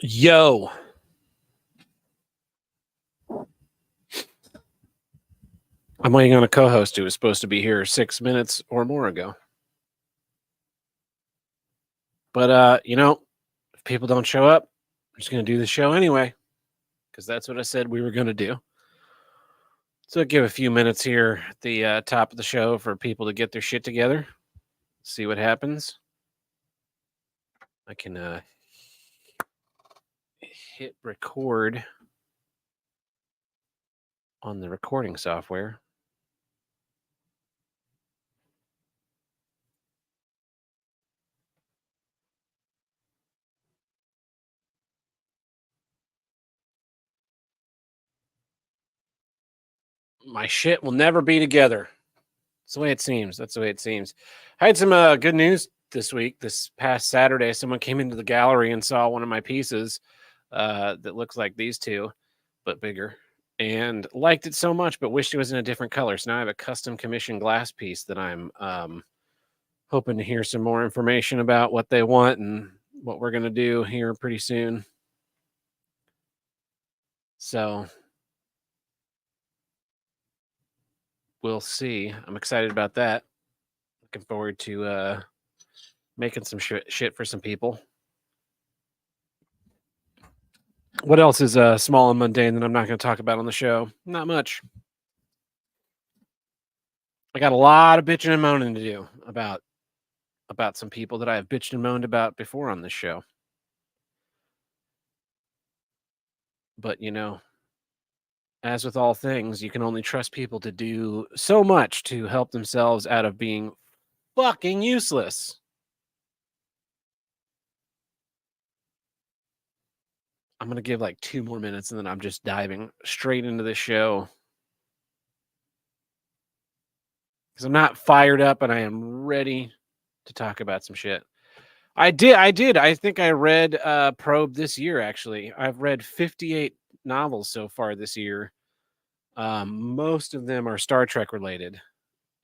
Yo. I'm waiting on a co-host who was supposed to be here 6 minutes or more ago. But, if people don't show up, I'm just going to do the show anyway, because that's what I said we were going to do. So I'll give a few minutes here at the top of the show for people to get their shit together, see what happens. I can hit record on the recording software. My shit will never be together. That's the way it seems. That's the way it seems. I had some good news this week. This past Saturday, someone came into the gallery and saw one of my pieces that looks like these two, but bigger, and liked it so much, but wished it was in a different color. So now I have a custom commissioned glass piece that I'm hoping to hear some more information about what they want and what we're going to do here pretty soon. So we'll see. I'm excited about that. Looking forward to making some shit for some people. What else is small and mundane that I'm not going to talk about on the show? Not much. I got a lot of bitching and moaning to do about some people that I have bitched and moaned about before on this show. But, as with all things, you can only trust people to do so much to help themselves out of being fucking useless. I'm going to give like 2 more minutes and then I'm just diving straight into the show. Because I'm not fired up and I am ready to talk about some shit. I did. I think I read Probe this year, actually. I've read 58 novels so far this year. Most of them are Star Trek related.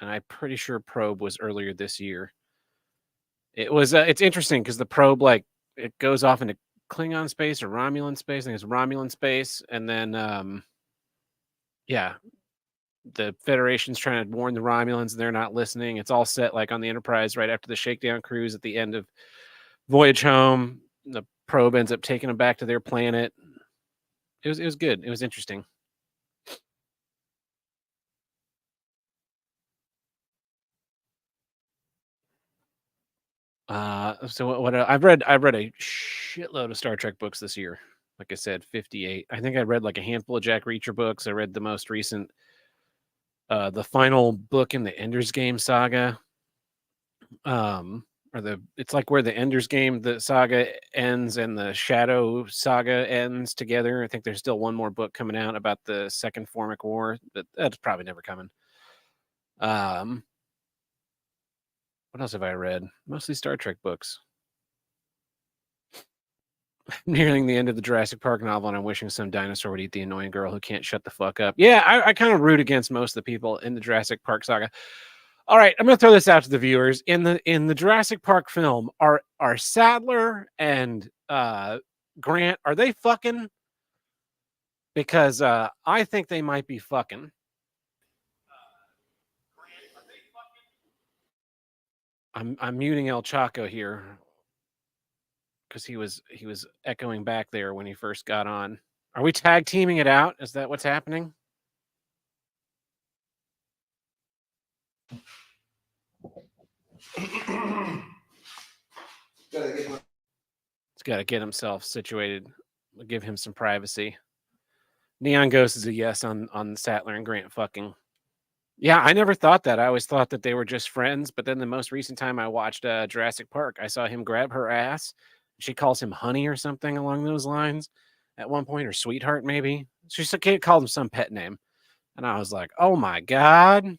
And I'm pretty sure Probe was earlier this year. It's interesting because the Probe, like, it goes off into Klingon space or Romulan space. I think it's Romulan space. And then, the Federation's trying to warn the Romulans and they're not listening. It's all set like on the Enterprise right after the shakedown cruise at the end of Voyage Home. The Probe ends up taking them back to their planet. It was good. It was interesting. So what I've read a shitload of Star Trek books this year. Like I said, 58. I think I read like a handful of Jack Reacher books. I read the most recent, the final book in the Ender's Game saga. It's like where the Ender's Game, the saga ends and the Shadow saga ends together. I think there's still one more book coming out about the Second Formic War, but that's probably never coming. What else have I read? Mostly Star Trek books. Nearing the end of the Jurassic Park novel, and I'm wishing some dinosaur would eat the annoying girl who can't shut the fuck up. Yeah, I kind of root against most of the people in the Jurassic Park saga. All right, I'm gonna throw this out to the viewers. In the Jurassic Park film, are Sadler and Grant, are they fucking? Because I think they might be fucking. I'm muting El Chaco here because he was echoing back there when he first got on. Are we tag teaming it out? Is that what's happening? He's got to get himself situated. We'll give him some privacy. Neon Ghost is a yes on Sattler and Grant fucking. Yeah, I never thought that. I always thought that they were just friends. But then the most recent time I watched Jurassic Park, I saw him grab her ass. She calls him honey or something along those lines at one point, or sweetheart maybe. She called him some pet name. And I was like, oh my God.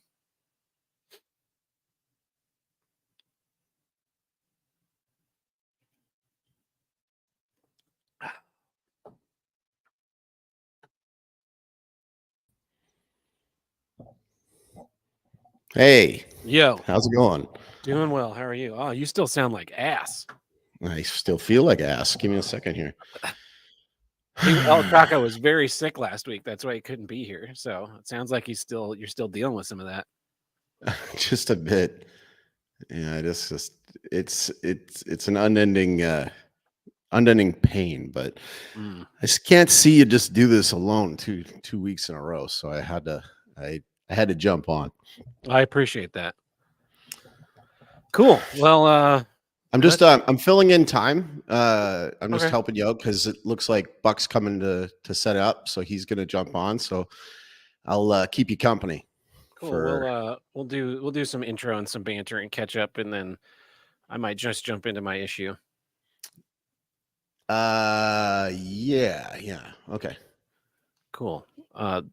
Hey. Yo. How's it going? Doing well. How are you? Oh, you still sound like ass. I still feel like ass. Give me a second here. El Chaco was very sick last week. That's why he couldn't be here. So it sounds like you're still dealing with some of that. Just a bit. Yeah, it's an unending pain, but Mm, I just can't see you just do this alone 2 weeks in a row. So I had to jump on. I appreciate that. Cool. Well, let's I'm filling in time. I'm just okay. helping you out because it looks like Buck's coming to set up, so he's gonna jump on. So I'll keep you company Cool. for We'll do some intro and some banter and catch up, and then I might just jump into my issue. yeah. Okay. Cool.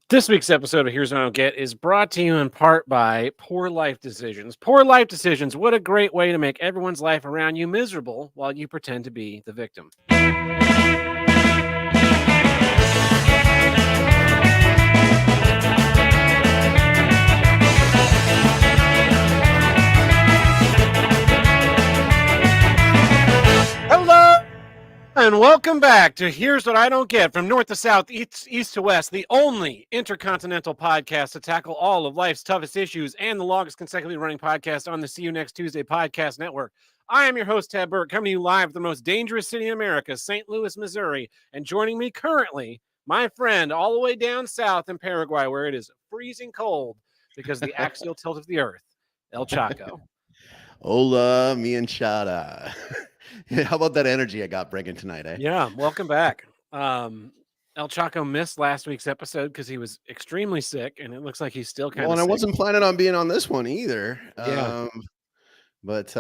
This week's episode of Here's What I Don't Get is brought to you in part by Poor Life Decisions. Poor Life Decisions. What a great way to make everyone's life around you miserable while you pretend to be the victim. Hello and welcome back to Here's What I Don't Get, from north to south, east to west, the only intercontinental podcast to tackle all of life's toughest issues and the longest consecutively running podcast on the See You Next Tuesday podcast network. I am your host, Ted Burke, coming to you live from the most dangerous city in America, St. Louis, Missouri. And joining me currently, my friend all the way down south in Paraguay, where it is freezing cold because of the axial tilt of the earth, El Chaco. Hola, mi enchada. How about that energy I got bringing tonight, eh? Yeah, welcome back. El Chaco missed last week's episode because he was extremely sick, and it looks like he's still kind Well, of and I sick. wasn't planning on being on this one either. Yeah, But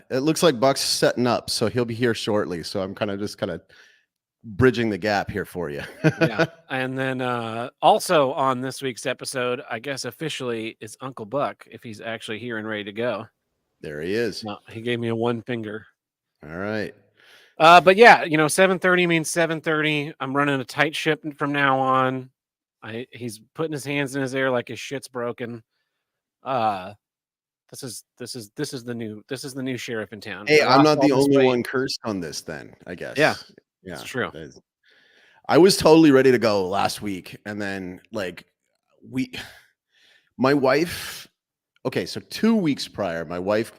it looks like Buck's setting up, so he'll be here shortly. So I'm kind of bridging the gap here for you. yeah. And then also on this week's episode, I guess officially is Uncle Buck, if he's actually here and ready to go. There he is. No, he gave me a one finger. All right. But yeah, 7:30 means 7:30. I'm running a tight ship from now on. He's putting his hands in his air like his shit's broken. This is the new sheriff in town. Hey, I I'm lost not all the this only weight. one cursed on this then, I guess. Yeah, Yeah. it's true. I was totally ready to go last week. And then my wife, okay, so 2 weeks prior, my wife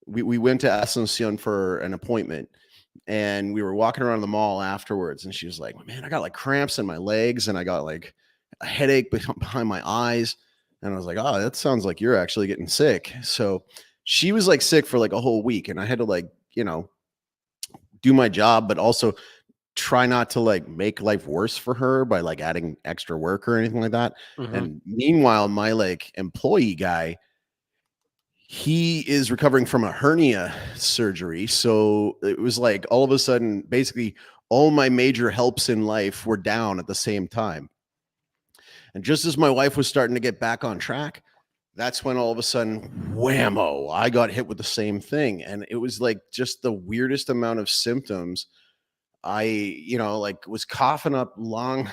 we went to Asuncion for an appointment, and we were walking around the mall afterwards, and she was like, man, I got like cramps in my legs and I got like a headache behind my eyes. And I was like, oh, that sounds like you're actually getting sick. So she was like sick for like a whole week, and I had to do my job, but also try not to like make life worse for her by like adding extra work or anything like that. Mm-hmm. And meanwhile, my like employee guy, he is recovering from a hernia surgery. So it was like all of a sudden, basically all my major helps in life were down at the same time. And just as my wife was starting to get back on track, that's when all of a sudden, whammo, I got hit with the same thing. And it was like just the weirdest amount of symptoms. I, was coughing up lung.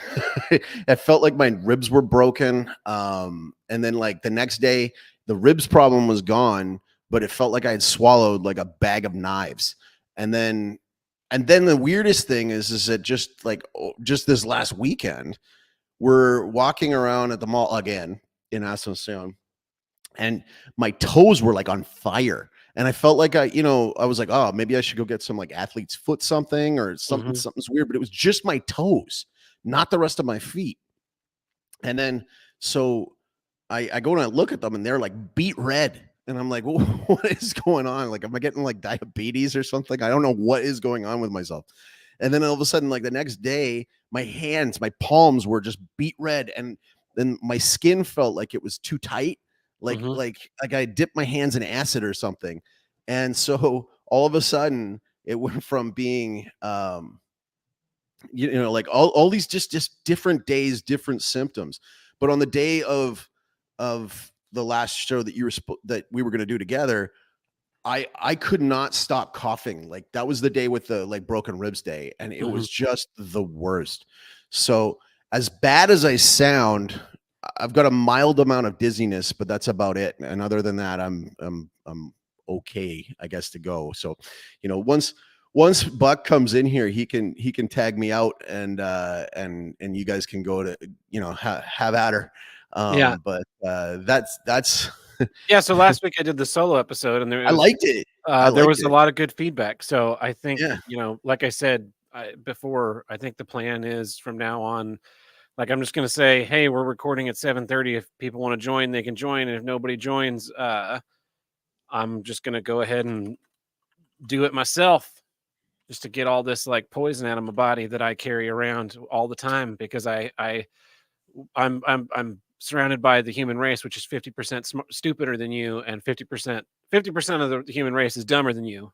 It felt like my ribs were broken. And then like the next day, the ribs problem was gone, but it felt like I had swallowed like a bag of knives. And then the weirdest thing is that just this last weekend, we're walking around at the mall again in Asuncion, and my toes were like on fire. And I felt like I was like, oh, maybe I should go get some like athlete's foot something or something. Mm-hmm. Something's weird, but it was just my toes, not the rest of my feet. And then so I go and I look at them, and they're like beet red. And I'm like, what is going on? Like, am I getting like diabetes or something? I don't know what is going on with myself. And then all of a sudden, like the next day, my palms were just beet red, and then my skin felt like it was too tight, like Mm-hmm. like I dipped my hands in acid or something. And so all of a sudden, it went from being like all these just different days, different symptoms. But on the day of the last show that we were going to do together, I could not stop coughing. Like that was the day with the like broken ribs day, and it Mm-hmm. was just the worst. So as bad as I sound, I've got a mild amount of dizziness, but that's about it. And other than that, I'm okay, I guess, to go. So, once Buck comes in here, he can tag me out, and you guys can go to, have at her. Yeah. But that's Yeah. So last week I did the solo episode, and I liked it. I there liked was a it. lot of good feedback. So I think, Yeah. like I said before, I think the plan is from now on, like I'm just gonna say, hey, we're recording at 7:30. If people want to join, they can join. And if nobody joins, I'm just gonna go ahead and do it myself, just to get all this like poison out of my body that I carry around all the time, because I'm surrounded by the human race, which is 50% stupider than you, and 50% of the human race is dumber than you,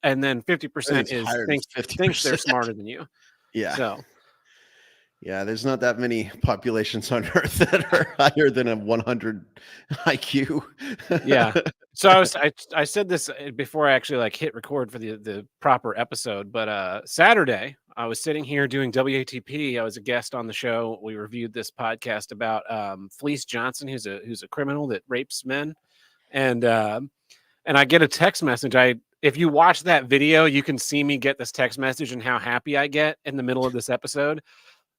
and then I think 50% it's is higher than thinks they're 50%. smarter than you. Yeah. So Yeah, there's not that many populations on Earth that are higher than a 100 IQ. yeah. So I said this before I actually like hit record for the proper episode, but Saturday I was sitting here doing WATP. I was a guest on the show. We reviewed this podcast about Fleece Johnson, who's a criminal that rapes men, and I get a text message. If you watch that video, you can see me get this text message and how happy I get in the middle of this episode.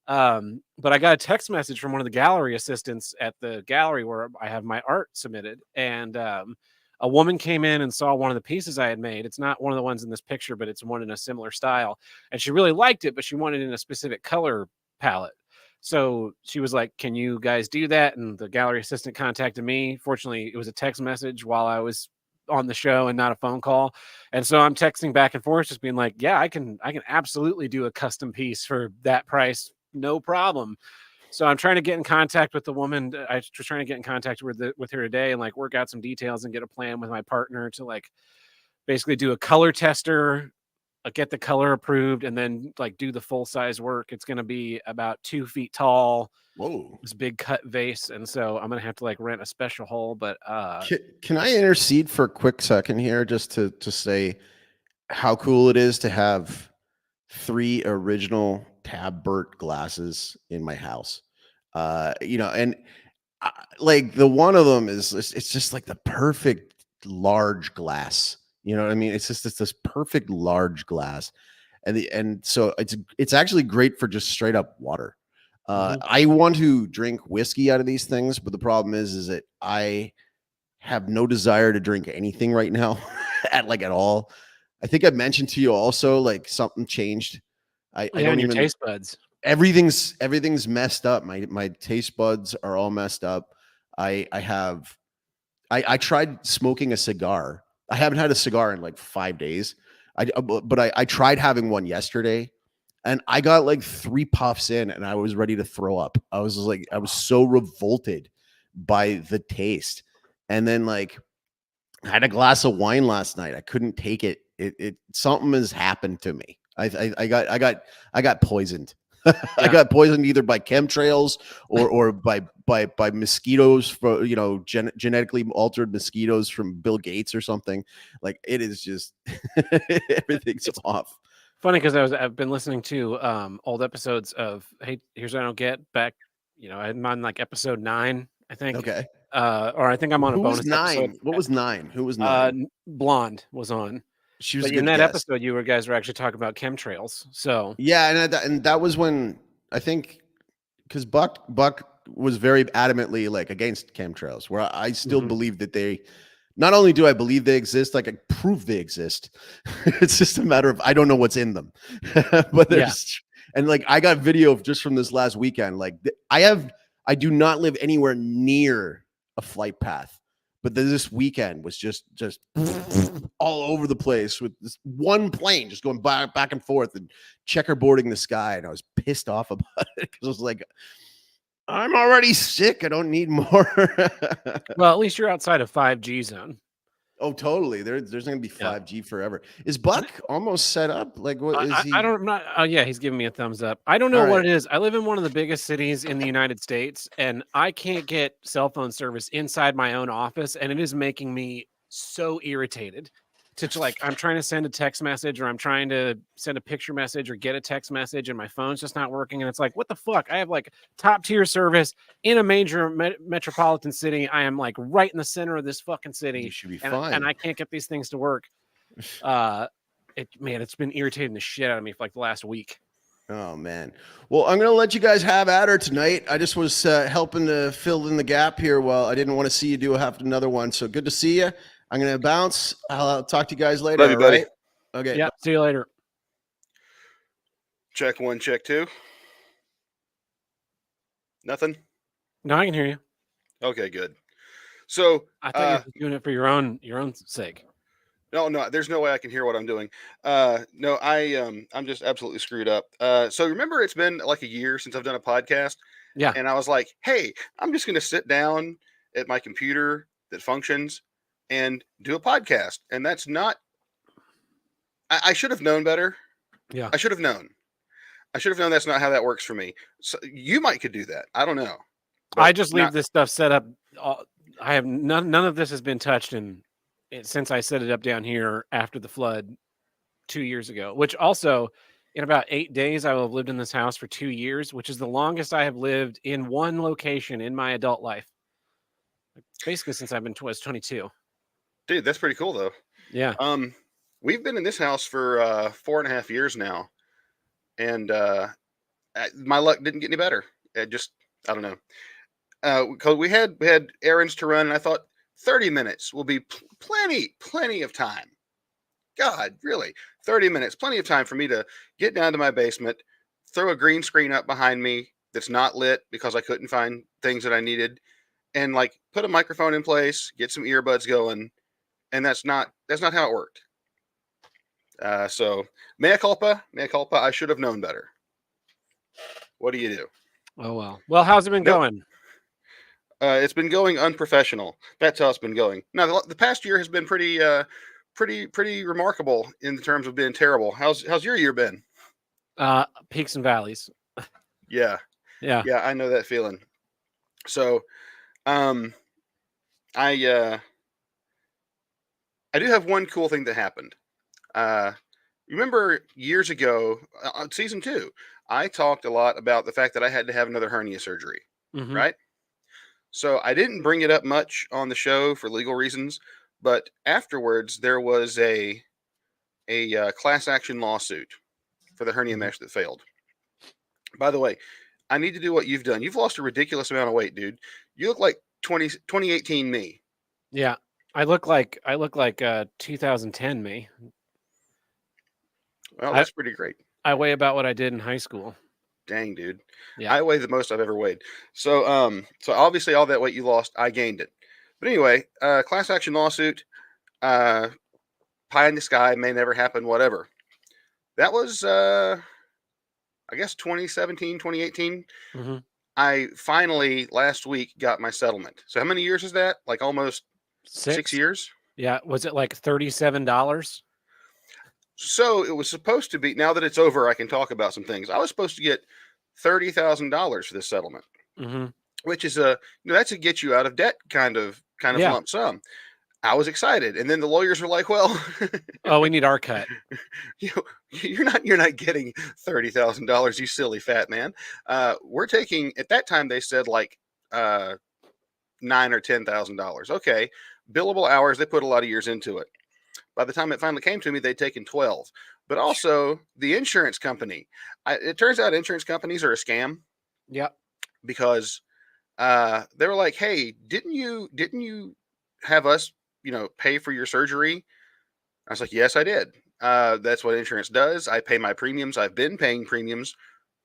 But I got a text message from one of the gallery assistants at the gallery where I have my art submitted, and a woman came in and saw one of the pieces I had made. It's not one of the ones in this picture, but it's one in a similar style, and she really liked it, but she wanted it in a specific color palette. So she was like, "Can you guys do that?" And the gallery assistant contacted me. Fortunately, it was a text message while I was on the show and not a phone call. And so I'm texting back and forth, just being like, "Yeah, I can absolutely do a custom piece for that price, no problem." So I'm trying to get in contact with the woman. I was trying to get in contact with her today and like work out some details and get a plan with my partner to like basically do a color tester, get the color approved, and then like do the full size work. It's going to be about 2 feet tall, Whoa. this big cut vase, and so I'm gonna have to like rent a special hole. But Can I intercede for a quick second here, just to say how cool it is to have 3 original Tab Burt glasses in my house? And like the one of them it's just like the perfect large glass. You know what I mean? It's this perfect large glass, and so it's actually great for just straight up water. mhm. I want to drink whiskey out of these things, but the problem is that I have no desire to drink anything right now at all. I think I mentioned to you also, like, something changed. I Yeah, don't and your even taste buds. everything's messed up. My taste buds are all messed up. I tried smoking a cigar. I haven't had a cigar in like 5 days. But I tried having one yesterday, and I got like 3 puffs in and I was ready to throw up. I was so revolted by the taste. And then, like, I had a glass of wine last night. I couldn't take it. It something has happened to me. I got poisoned. I Yeah, got poisoned either by chemtrails or by mosquitoes, for genetically altered mosquitoes from Bill Gates or something. Like, it is just everything's it's off. funny because I've been listening to old episodes of Hey, Here's What I Don't Get back. I'm on like episode 9, I think, Okay. or I think I'm on a Who was bonus episode. 9? What was 9? Who was 9? Blonde was on, She was but a in good that guest. episode, you guys were actually talking about chemtrails. So Yeah, and that was when, I think, because Buck was very adamantly like against chemtrails, where I still mhm. believe that they. Not only do I believe they exist, like, I prove they exist. It's just a matter of I don't know what's in them. But Yeah, like, I got video of just from this last weekend. Like, I do not live anywhere near a flight path, but this weekend was just all over the place with this one plane just going back and forth and checkerboarding the sky, and I was pissed off about it because I was like, I'm already sick. I don't need more. well, at least you're outside of 5G zone. Oh, totally. There's going to be Yeah. 5G forever. Is Buck almost set up? Like, what is I he? don't, I'm not. Oh yeah, he's giving me a thumbs up. I don't know All what right. it is. I live in one of the biggest cities in the United States, and I can't get cell phone service inside my own office, and it is making me so irritated. Like, I'm trying to send a text message, or I'm trying to send a picture message, or get a text message, and my phone's just not working. And it's like, what the fuck? I have like top tier service in a major metropolitan city. I am like right in the center of this fucking You city, should be and fine. I can't get these things to work. Uh, It's been irritating the shit out of me for like the last week. Oh man. Well, I'm gonna let you guys have at her tonight. I just was helping to fill in the gap here. While I didn't want to see you do another one. So good to see you. I'm gonna bounce. I'll talk to you guys later. Love you, All buddy. right. Okay. Yeah. See you later. Check 1, check 2. Nothing? No, I can hear you. Okay, good. So I thought you were just doing it for your own sake. no, there's no way I can hear what I'm doing. No, I'm just absolutely screwed up. So remember, it's been like a year since I've done a podcast, Yeah. and I was like, hey, I'm just gonna sit down at my computer that functions and do a podcast. And that's not. I should have known better. Yeah. I should have known. That's not how that works for me. So you might could do that. I don't know. I just leave this stuff set up. I have none of this has been touched since I set it up down here after the flood 2 years ago, which also in about 8 days, I will have lived in this house for 2 years, which is the longest I have lived in one location in my adult life. Basically since I've been was 22. Dude, that's pretty cool though. Yeah. We've been in this house for 4.5 years now, and my luck didn't get any better. I don't know. Because we had errands to run, and I thought 30 minutes will be plenty of time. God, really, 30 minutes, plenty of time for me to get down to my basement, throw a green screen up behind me that's not lit because I couldn't find things that I needed, and like put a microphone in place, get some earbuds going, and that's not how it worked. So mea culpa. I should have known better. What do you do? Oh well. Well, how's it been going? It's been going unprofessional. That's how it's been going. Now, the past year has been pretty remarkable in terms of being terrible. How's your year been? Peaks and valleys. Yeah. I know that feeling. So, I do have one cool thing that happened. Remember years ago, season 2, I talked a lot about the fact that I had to have another hernia surgery, right? So I didn't bring it up much on the show for legal reasons, but afterwards there was a class action lawsuit for the hernia mesh that failed. By the way, I need to do what you've done. You've lost a ridiculous amount of weight, dude. You look like 2018 me. Yeah, I look like 2010 me. Well, that's pretty great. I weigh about what I did in high school. Dang, dude. Yeah. I weigh the most I've ever weighed. So so obviously all that weight you lost, I gained it. But anyway, class action lawsuit, pie in the sky, may never happen, whatever. That was I guess 2017, 2018. I finally last week got my settlement. So how many years is that? Like almost 6 years? Yeah. Was it like $37? So it was supposed to be, now that it's over, I can talk about some things. I was supposed to get $30,000 for this settlement, which is that's a get you out of debt kind of lump sum. I was excited, and then the lawyers were like, "Well, oh, we need our cut. You're not getting $30,000, you silly fat man. We're taking, at that time they said like $9,000 or $10,000. Okay, billable hours. They put a lot of years into it. By the time it finally came to me, they'd taken 12. But also the insurance company. It turns out insurance companies are a scam. Yeah. Because they were like, "Hey, didn't you have us, pay for your surgery?" I was like, "Yes, I did. That's what insurance does. I pay my premiums. I've been paying premiums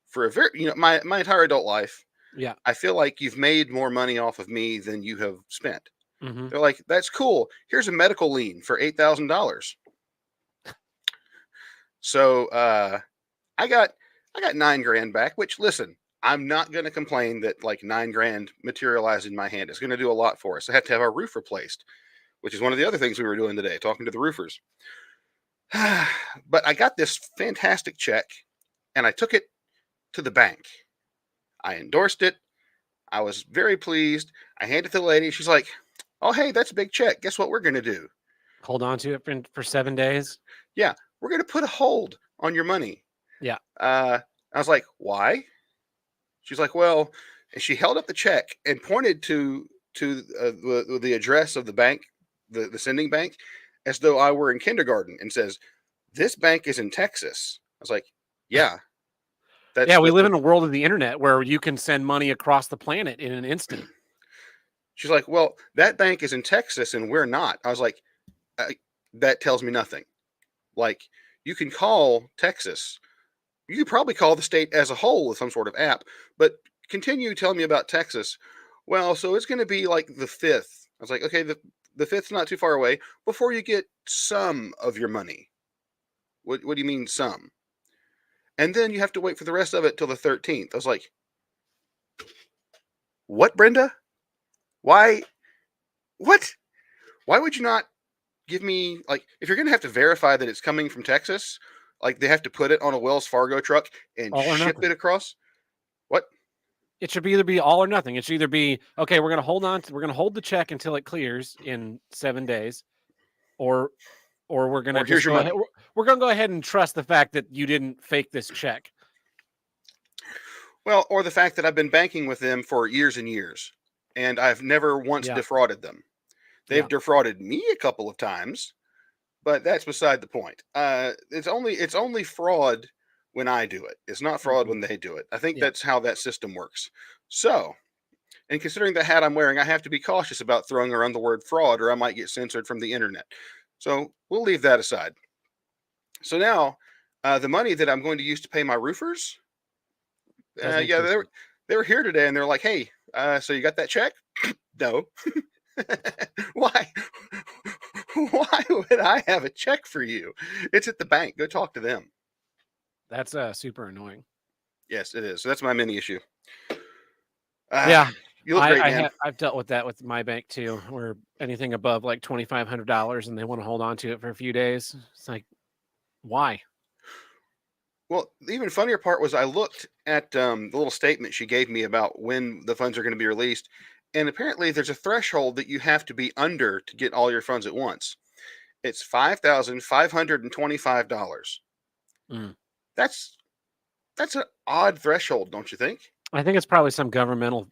for a very, my entire adult life. Yeah. I feel like you've made more money off of me than you have spent." Mm-hmm. They're like, "That's cool. Here's a medical lien for $8,000. So I got $9,000 back. Which, listen, I'm not going to complain that like $9,000 materialized in my hand. It's going to do a lot for us. I have to have our roof replaced, which is one of the other things we were doing today, talking to the roofers. But I got this fantastic check, and I took it to the bank. I endorsed it. I was very pleased. I handed it to the lady. She's like, "Oh, hey, that's a big check. Guess what we're going to do? Hold on to it for 7 days." Yeah, we're going to put a hold on your money. Yeah. I was like, "Why?" She's like, "Well," and she held up the check and pointed to the address of the bank, the sending bank, as though I were in kindergarten, and says, this bank is in Texas. I was like, yeah. Yeah, we that's live what-" in a world of the internet where you can send money across the planet in an instant. She's like, well, that bank is in Texas and we're not. I was like, that tells me nothing. Like, you can call Texas. You could probably call the state as a whole with some sort of app, but continue telling me about Texas. Well, so it's going to be like the 5th. I was like, okay, the 5th's not too far away before you get some of your money. What do you mean some? And then you have to wait for the rest of it till the 13th. I was like, what, Brenda? Why? What? Why would you not give me, like, if you're going to have to verify that it's coming from Texas, like they have to put it on a Wells Fargo truck and All or ship nothing. it across? What? It should either be all or nothing. It should either be, okay, we're going to hold the check until it clears in 7 days, or we're going to Or here's just your go ahead. money. We're going to go ahead and trust the fact that you didn't fake this check. Well, or the fact that I've been banking with them for years and years, and I've never once Yeah. defrauded them. They've Yeah. defrauded me a couple of times, but that's beside the point. It's only fraud when I do it. It's not fraud when they do it. I think Yeah. that's how that system works. So, and considering the hat I'm wearing, I have to be cautious about throwing around the word fraud, or I might get censored from the internet. So we'll leave that aside. So now, the money that I'm going to use to pay my roofers, Doesn't yeah, exist. they were here today, and they're like, "Hey, so you got that check?" No. Why? Why would I have a check for you? It's at the bank. Go talk to them. That's super annoying. Yes, it is. So that's my mini issue. Yeah. You look great, man. I've dealt with that with my bank too, where anything above like $2,500 and they want to hold on to it for a few days. It's like, why? Well, the even funnier part was I looked at the little statement she gave me about when the funds are going to be released, and apparently there's a threshold that you have to be under to get all your funds at once. It's $5,525. Mm. That's an odd threshold, don't you think? I think it's probably some governmental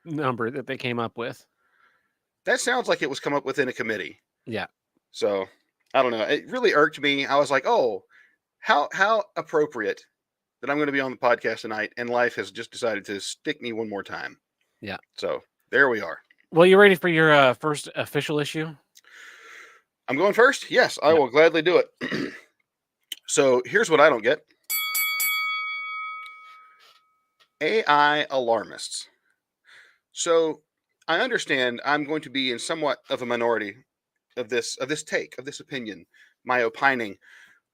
number that they came up with. That sounds like it was come up with in a committee. Yeah. So I don't know. It really irked me. I was like, oh, how appropriate that I'm going to be on the podcast tonight, and life has just decided to stick me one more time. Yeah. So there we are. Well, you ready for your first official issue? I'm going first. Yes, I will gladly do it. So here's what I don't get. AI alarmists. So I understand I'm going to be in somewhat of a minority of this opinion, my opining,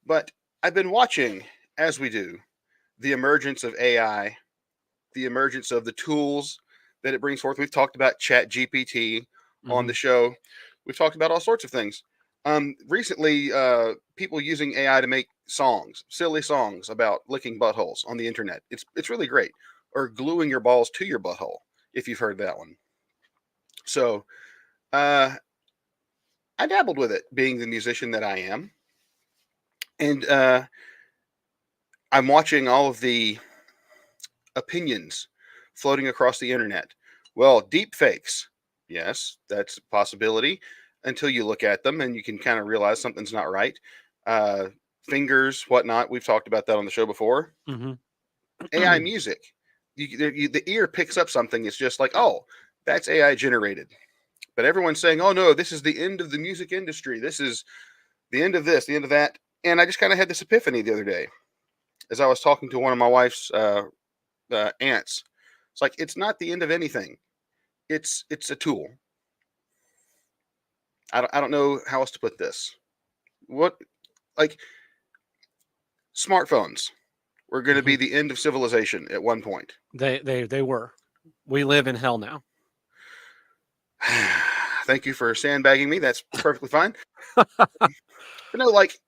but I've been watching, as we do, the emergence of AI, the emergence of the tools that it brings forth. We've talked about Chat GPT on the show. We've talked about all sorts of things. Recently, people using AI to make songs, silly songs about licking buttholes on the internet. It's really great. Or gluing your balls to your butthole, if you've heard that one. So, I dabbled with it, being the musician that I am, and I'm watching all of the opinions floating across the internet. Well, deep fakes, yes, that's a possibility until you look at them and you can kind of realize something's not right. Fingers, whatnot, we've talked about that on the show before. AI music, the ear picks up something. It's just like, oh, that's AI generated. But everyone's saying, oh no, this is the end of the music industry. This is the end of this, the end of that. And I just kind of had this epiphany the other day as I was talking to one of my wife's aunts. It's like, it's not the end of anything. It's a tool. I don't know how else to put this. What, like, smartphones were going to be the end of civilization at one point. They were. We live in hell now. Thank you for sandbagging me. That's perfectly fine. But no, like,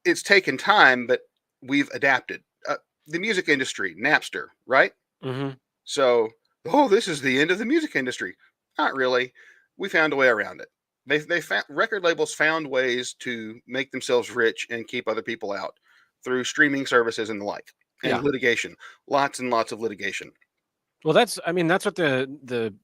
it's taken time, but we've adapted. The music industry, Napster, right? So, oh, this is the end of the music industry. Not really. We found a way around it. They found, record labels found ways to make themselves rich and keep other people out through streaming services and the like, and litigation. Lots and lots of litigation. Well, that's what the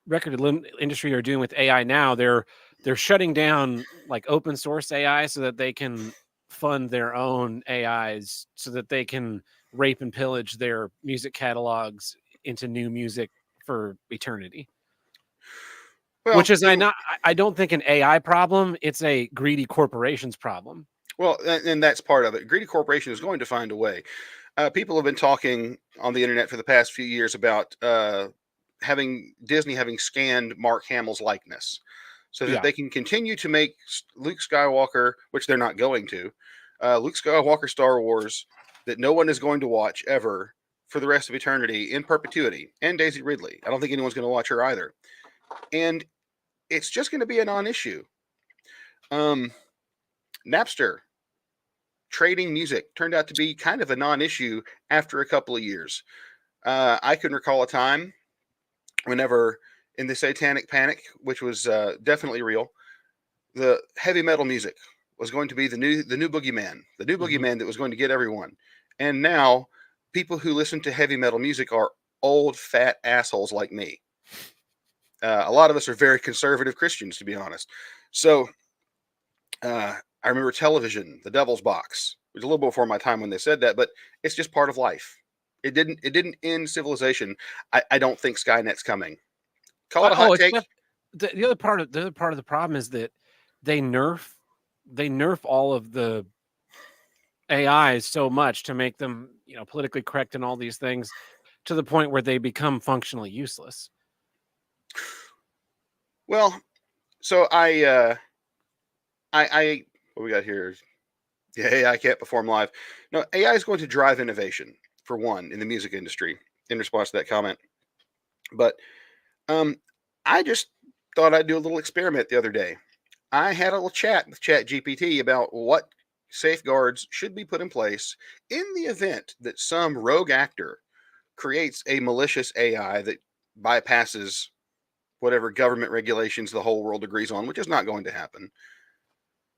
record industry are doing with AI now. They're they're shutting down like open source AI so that they can fund their own AIs, so that they can rape and pillage their music catalogs into new music for eternity. Well, Which is I don't think an AI problem. It's a greedy corporations problem. Well, and that's part of it. Greedy corporation is going to find a way. People have been talking on the internet for the past few years about having Disney having scanned Mark Hamill's likeness, so that Yeah. they can continue to make Luke Skywalker, which they're not going to, Luke Skywalker Star Wars that no one is going to watch ever for the rest of eternity in perpetuity, and Daisy Ridley. I don't think anyone's going to watch her either, and it's just going to be a non-issue. Napster trading music turned out to be kind of a non-issue after a couple of years. I can recall a time whenever in the Satanic Panic, which was definitely real, the heavy metal music was going to be the new boogeyman, that was going to get everyone. And now people who listen to heavy metal music are old fat assholes like me. A lot of us are very conservative Christians, to be honest. So I remember television, the devil's box. It was a little before my time when they said that, but it's just part of life. It didn't end civilization. I don't think Skynet's coming. Call it a hot take. The other part of the problem is that they nerf all of the AIs so much to make them, politically correct and all these things, to the point where they become functionally useless. Well, so I what we got here is, yeah, AI can't perform live. No, AI is going to drive innovation, for one, in the music industry, in response to that comment. But I just thought I'd do a little experiment the other day. I had a little chat with ChatGPT about what safeguards should be put in place in the event that some rogue actor creates a malicious AI that bypasses whatever government regulations the whole world agrees on, which is not going to happen.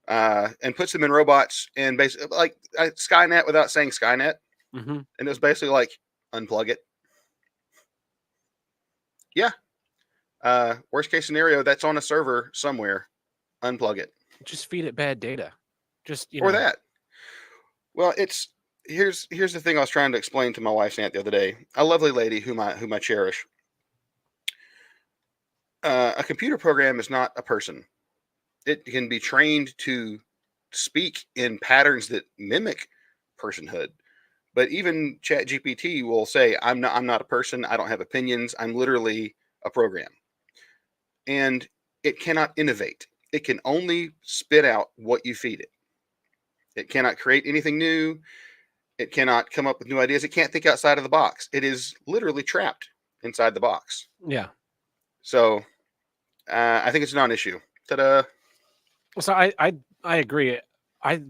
And puts them in robots and basically like Skynet without saying Skynet. Mm-hmm. And it was basically like, unplug it. Yeah. Worst case scenario, that's on a server somewhere. Unplug it. Just feed it bad data. Or that. Well, here's the thing I was trying to explain to my wife's aunt the other day. A lovely lady whom I cherish. A computer program is not a person. It can be trained to speak in patterns that mimic personhood. But even ChatGPT will say, I'm not a person. I don't have opinions. I'm literally a program. And it cannot innovate. It can only spit out what you feed it. It cannot create anything new. It cannot come up with new ideas. It can't think outside of the box. It is literally trapped inside the box. Yeah. So I think it's a non-issue. Ta-da. So I agree.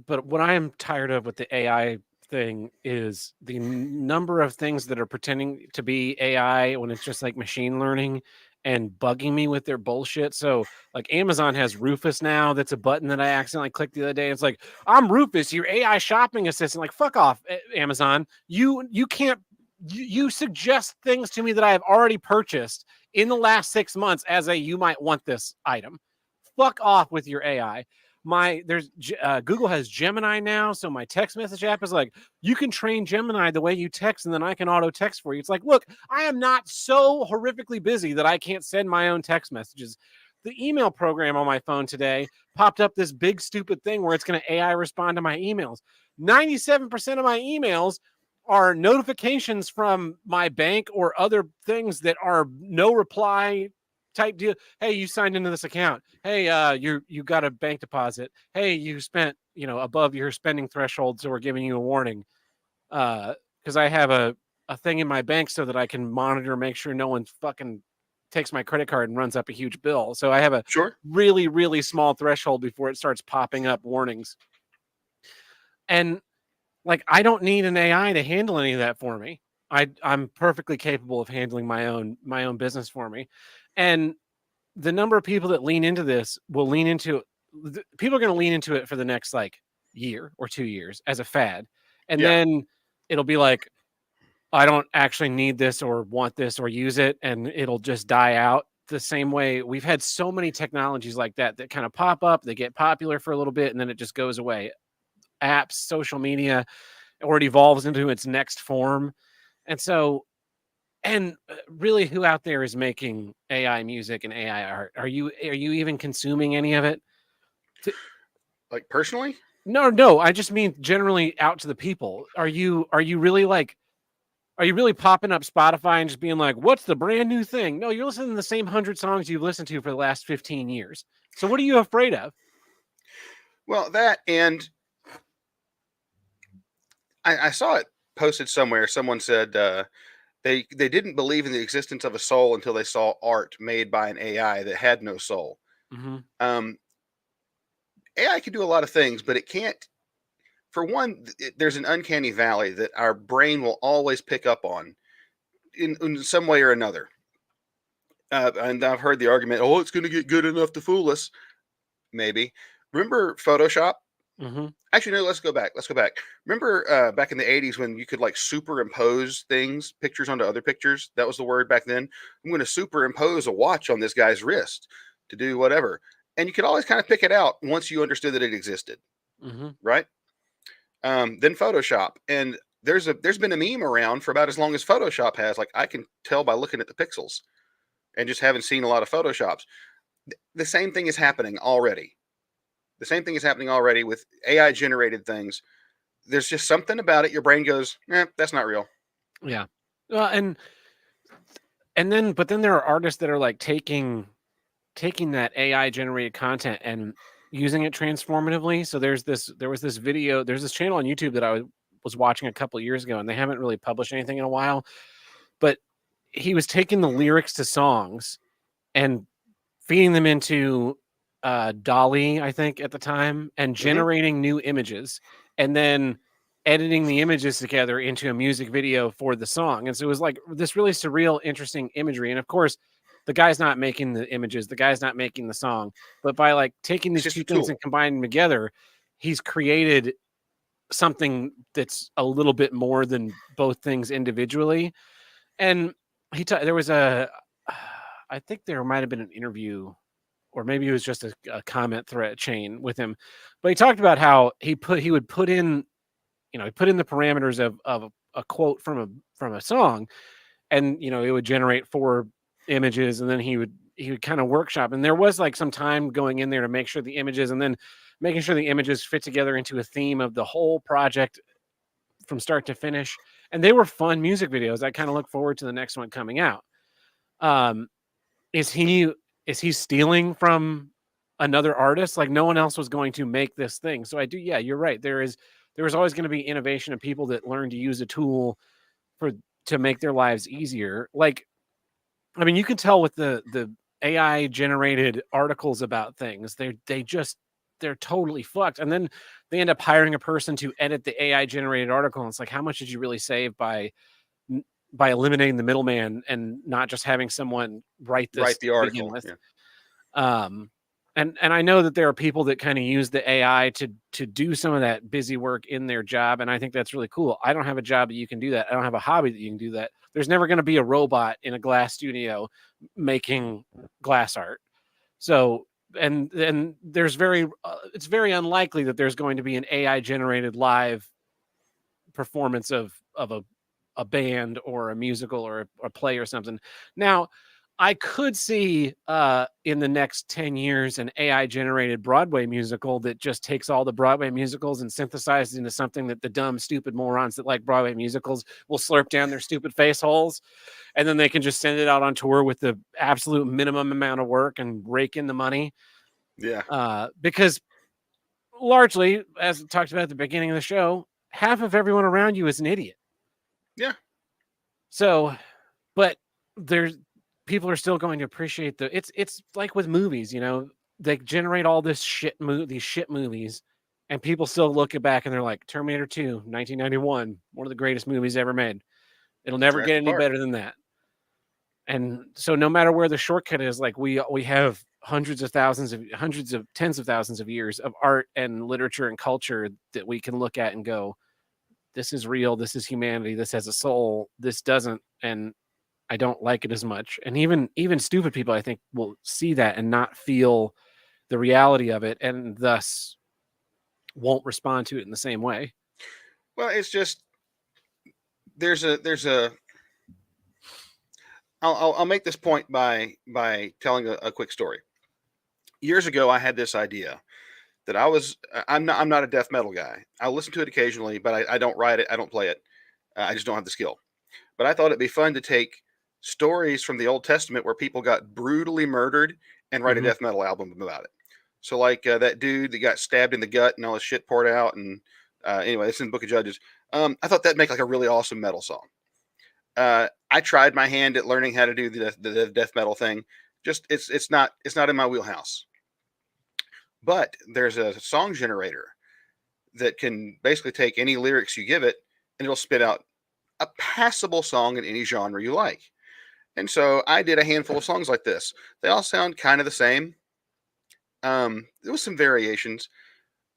But what I am tired of with the AI thing is the number of things that are pretending to be AI when it's just like machine learning and bugging me with their bullshit. So like Amazon has Rufus now. That's a button that I accidentally clicked the other day. It's like, I'm Rufus, your AI shopping assistant. Like, fuck off, Amazon. You can't, you suggest things to me that I have already purchased in the last 6 months as you might want this item. Fuck off with your AI. Google has Gemini now, so my text message app is like, you can train Gemini the way you text, and then I can auto text for you. It's like, look, I am not so horrifically busy that I can't send my own text messages. The email program on my phone today popped up this big stupid thing where it's going to AI respond to my emails. 97% of my emails are notifications from my bank or other things that are no reply type deal. Hey, you signed into this account. Hey, you got a bank deposit. Hey, you spent, above your spending threshold, so we're giving you a warning. Because I have a thing in my bank so that I can monitor, make sure no one fucking takes my credit card and runs up a huge bill. So I have a really, really small threshold before it starts popping up warnings. And like, I don't need an AI to handle any of that for me. I'm perfectly capable of handling my own business for me. And the number of people that lean into this will lean into people are going to lean into it for the next like year or 2 years as a fad. And then it'll be like, I don't actually need this or want this or use it. And it'll just die out. the same way. We've had so many technologies like that kind of pop up, they get popular for a little bit, and then it just goes away. Apps, social media, or it evolves into its next form. And so, and really, who out there is making AI music and AI art? Are you even consuming any of it? Like personally? No, I just mean generally out to the people. Are you really like, are you really popping up Spotify and just being like, what's the brand new thing? No, you're listening to the same 100 songs you've listened to for the last 15 years. So what are you afraid of? Well, that, and I saw it posted somewhere. Someone said they didn't believe in the existence of a soul until they saw art made by an AI that had no soul. Mm-hmm. Um, AI can do a lot of things, but it can't. For one, there's an uncanny valley that our brain will always pick up on in some way or another. And I've heard the argument, oh, it's going to get good enough to fool us. Maybe. Remember Photoshop? Mm-hmm. Actually, no, let's go back. Let's go back. Remember back in the 80s when you could like superimpose things, pictures onto other pictures? That was the word back then. I'm going to superimpose a watch on this guy's wrist to do whatever. And you could always kind of pick it out once you understood that it existed, Mm-hmm. right? Then Photoshop. And there's been a meme around for about as long as Photoshop has. Like I can tell by looking at the pixels and just haven't seen a lot of Photoshops. The same thing is happening already. The same thing is happening already with AI generated things. There's just something about it. Your brain goes, that's not real. Yeah. Well, and then, but then there are artists that are like taking that AI generated content and using it transformatively. So there was this video, there's this channel on YouTube that I was watching a couple of years ago, and they haven't really published anything in a while, but he was taking the lyrics to songs and feeding them into Dolly, I think at the time, and generating new images, and then editing the images together into a music video for the song. And so it was like this really surreal, interesting imagery. And of course, the guy's not making the images, the guy's not making the song, but by like taking It's these just two a things tool. and combining them together, he's created something that's a little bit more than both things individually. And there was I think there might have been an interview, or maybe it was just a comment thread chain with him, but he talked about how he would put in, he put in the parameters of a quote from a song, and it would generate 4 images, and then he would kind of workshop, and there was like some time going in there to make sure the images, and then making sure the images fit together into a theme of the whole project from start to finish. And they were fun music videos. I kind of look forward to the next one coming out. um is he stealing from another artist? Like, no one else was going to make this thing. So yeah, you're right, there is always going to be innovation of people that learn to use a tool for to make their lives easier. Like, I mean, you can tell with the AI generated articles about things, they're totally fucked. And then they end up hiring a person to edit the AI generated article, and it's like, how much did you really save by eliminating the middleman and not just having someone write this Write the to begin article. with? Yeah. And I know that there are people that kind of use the AI to do some of that busy work in their job, and I think that's really cool. I don't have a job that you can do that. I don't have a hobby that you can do that. There's never going to be a robot in a glass studio making glass art. So, and there's it's very unlikely that there's going to be an AI generated live performance of a band or a musical or a play or something. Now, I could see in the next 10 years an AI generated Broadway musical that just takes all the Broadway musicals and synthesizes into something that the dumb, stupid morons that like Broadway musicals will slurp down their stupid face holes. And then they can just send it out on tour with the absolute minimum amount of work and rake in the money. Yeah. Because largely, as I talked about at the beginning of the show, half of everyone around you is an idiot. Yeah. So, but there's people are still going to appreciate it's like with movies, they generate all this these shit movies, and people still look back and they're like, Terminator 2, 1991, one of the greatest movies ever made. It'll never get Jurassic any Park. better than that. And so no matter where the shortcut is, like we have hundreds of tens of thousands of years of art and literature and culture that we can look at and go, this is real, this is humanity, this has a soul, this doesn't. And I don't like it as much. And even stupid people, I think, will see that and not feel the reality of it, and thus won't respond to it in the same way. Well, it's just there's a I'll make this point by telling a quick story. Years ago, I had this idea that I'm not a death metal guy. I listen to it occasionally, but I don't write it. I don't play it. I just don't have the skill. But I thought it'd be fun to take stories from the Old Testament where people got brutally murdered and write a Mhm. death metal album about it. So like that dude that got stabbed in the gut and all his shit poured out, and anyway, it's in the Book of Judges. I thought that'd make like a really awesome metal song. I tried my hand at learning how to do the death metal thing. Just it's not in my wheelhouse. But there's a song generator that can basically take any lyrics you give it, and it'll spit out a passable song in any genre you like. And so I did a handful of songs like this. They all sound kind of the same. There was some variations,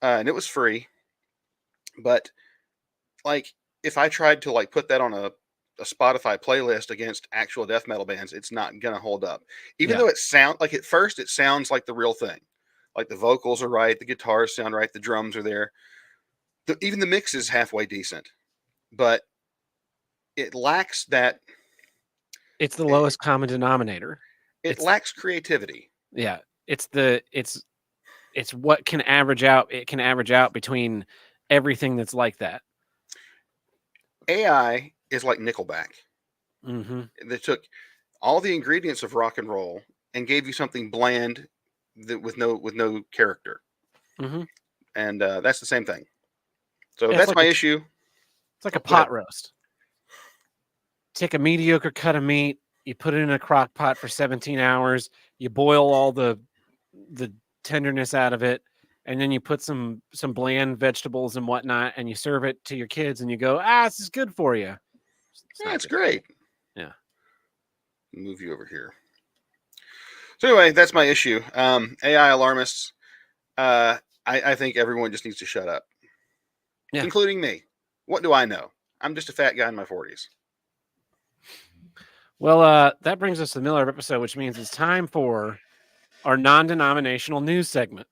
and it was free. But like, if I tried to like put that on a Spotify playlist against actual death metal bands, it's not gonna hold up. Even Yeah. though it sound like at first it sounds like the real thing. Like the vocals are right, the guitars sound right, the drums are there. Even the mix is halfway decent, but it lacks that. It's the It, lowest common denominator. it It's lacks creativity. yeah, it's what can average out. It can average out between everything that's like that. AI is like Nickelback. Mm-hmm. They took all the ingredients of rock and roll and gave you something bland with no character, Mm-hmm. and that's the same thing. So Yeah, that's my issue. it's like Oh, a go ahead. pot roast. Take a mediocre cut of meat, you put it in a crock pot for 17 hours, you boil all the tenderness out of it, and then you put some bland vegetables and whatnot, and you serve it to your kids, and you go, this is good for you. It's Yeah, not it's good. great. Yeah. Move you over here. So anyway, that's my issue. AI alarmists. I think everyone just needs to shut up, Yeah. including me. What do I know? I'm just a fat guy in my 40s. Well, that brings us to the middle of our episode, which means it's time for our non-denominational news segment.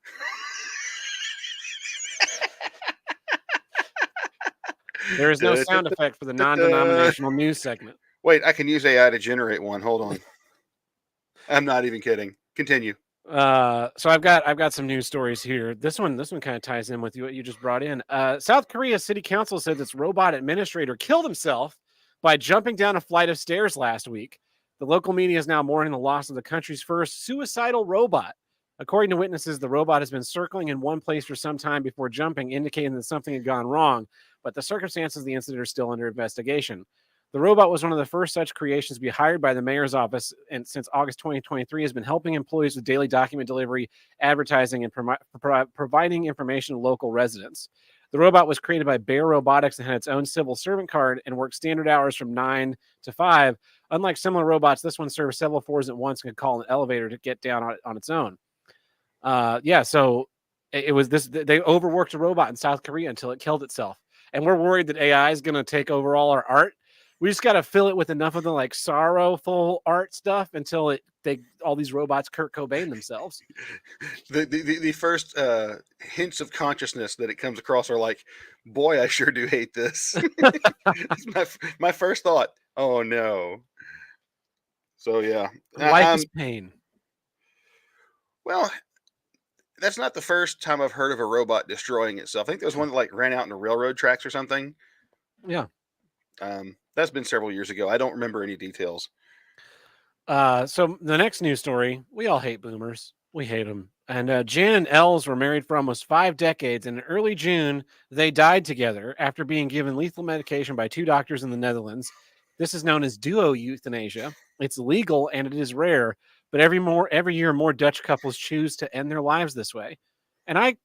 There is no sound effect for the non-denominational news segment. Wait, I can use AI to generate one. Hold on. I'm not even kidding. Continue. So I've got some news stories here. This one kind of ties in with what you just brought in. South Korea City Council said this robot administrator killed himself by jumping down a flight of stairs last week. The local media is now mourning the loss of the country's first suicidal robot. According to witnesses, the robot has been circling in one place for some time before jumping, indicating that something had gone wrong, but the circumstances of the incident are still under investigation. The robot was one of the first such creations to be hired by the mayor's office, and since August 2023 has been helping employees with daily document delivery, advertising, and providing information to local residents. The robot was created by Bear Robotics and had its own civil servant card and worked standard hours from 9 to 5. Unlike similar robots, this one serves several floors at once and could call an elevator to get down on its own. So it was this. They overworked a robot in South Korea until it killed itself, and we're worried that AI is going to take over all our art. We just got to fill it with enough of the like sorrowful art stuff until all these robots Kurt Cobain themselves. The first hints of consciousness that it comes across are like, boy, I sure do hate this. It's my first thought. Oh no. So yeah, Life is pain. Well, that's not the first time I've heard of a robot destroying itself. I think there was one that like ran out into railroad tracks or something. Yeah. That's been several years ago. I don't remember any details. So the next news story, we all hate boomers. We hate them. And Jan and Els were married for almost 5 decades. And in early June, they died together after being given lethal medication by 2 doctors in the Netherlands. This is known as duo euthanasia. It's legal and it is rare, but every year more Dutch couples choose to end their lives this way. And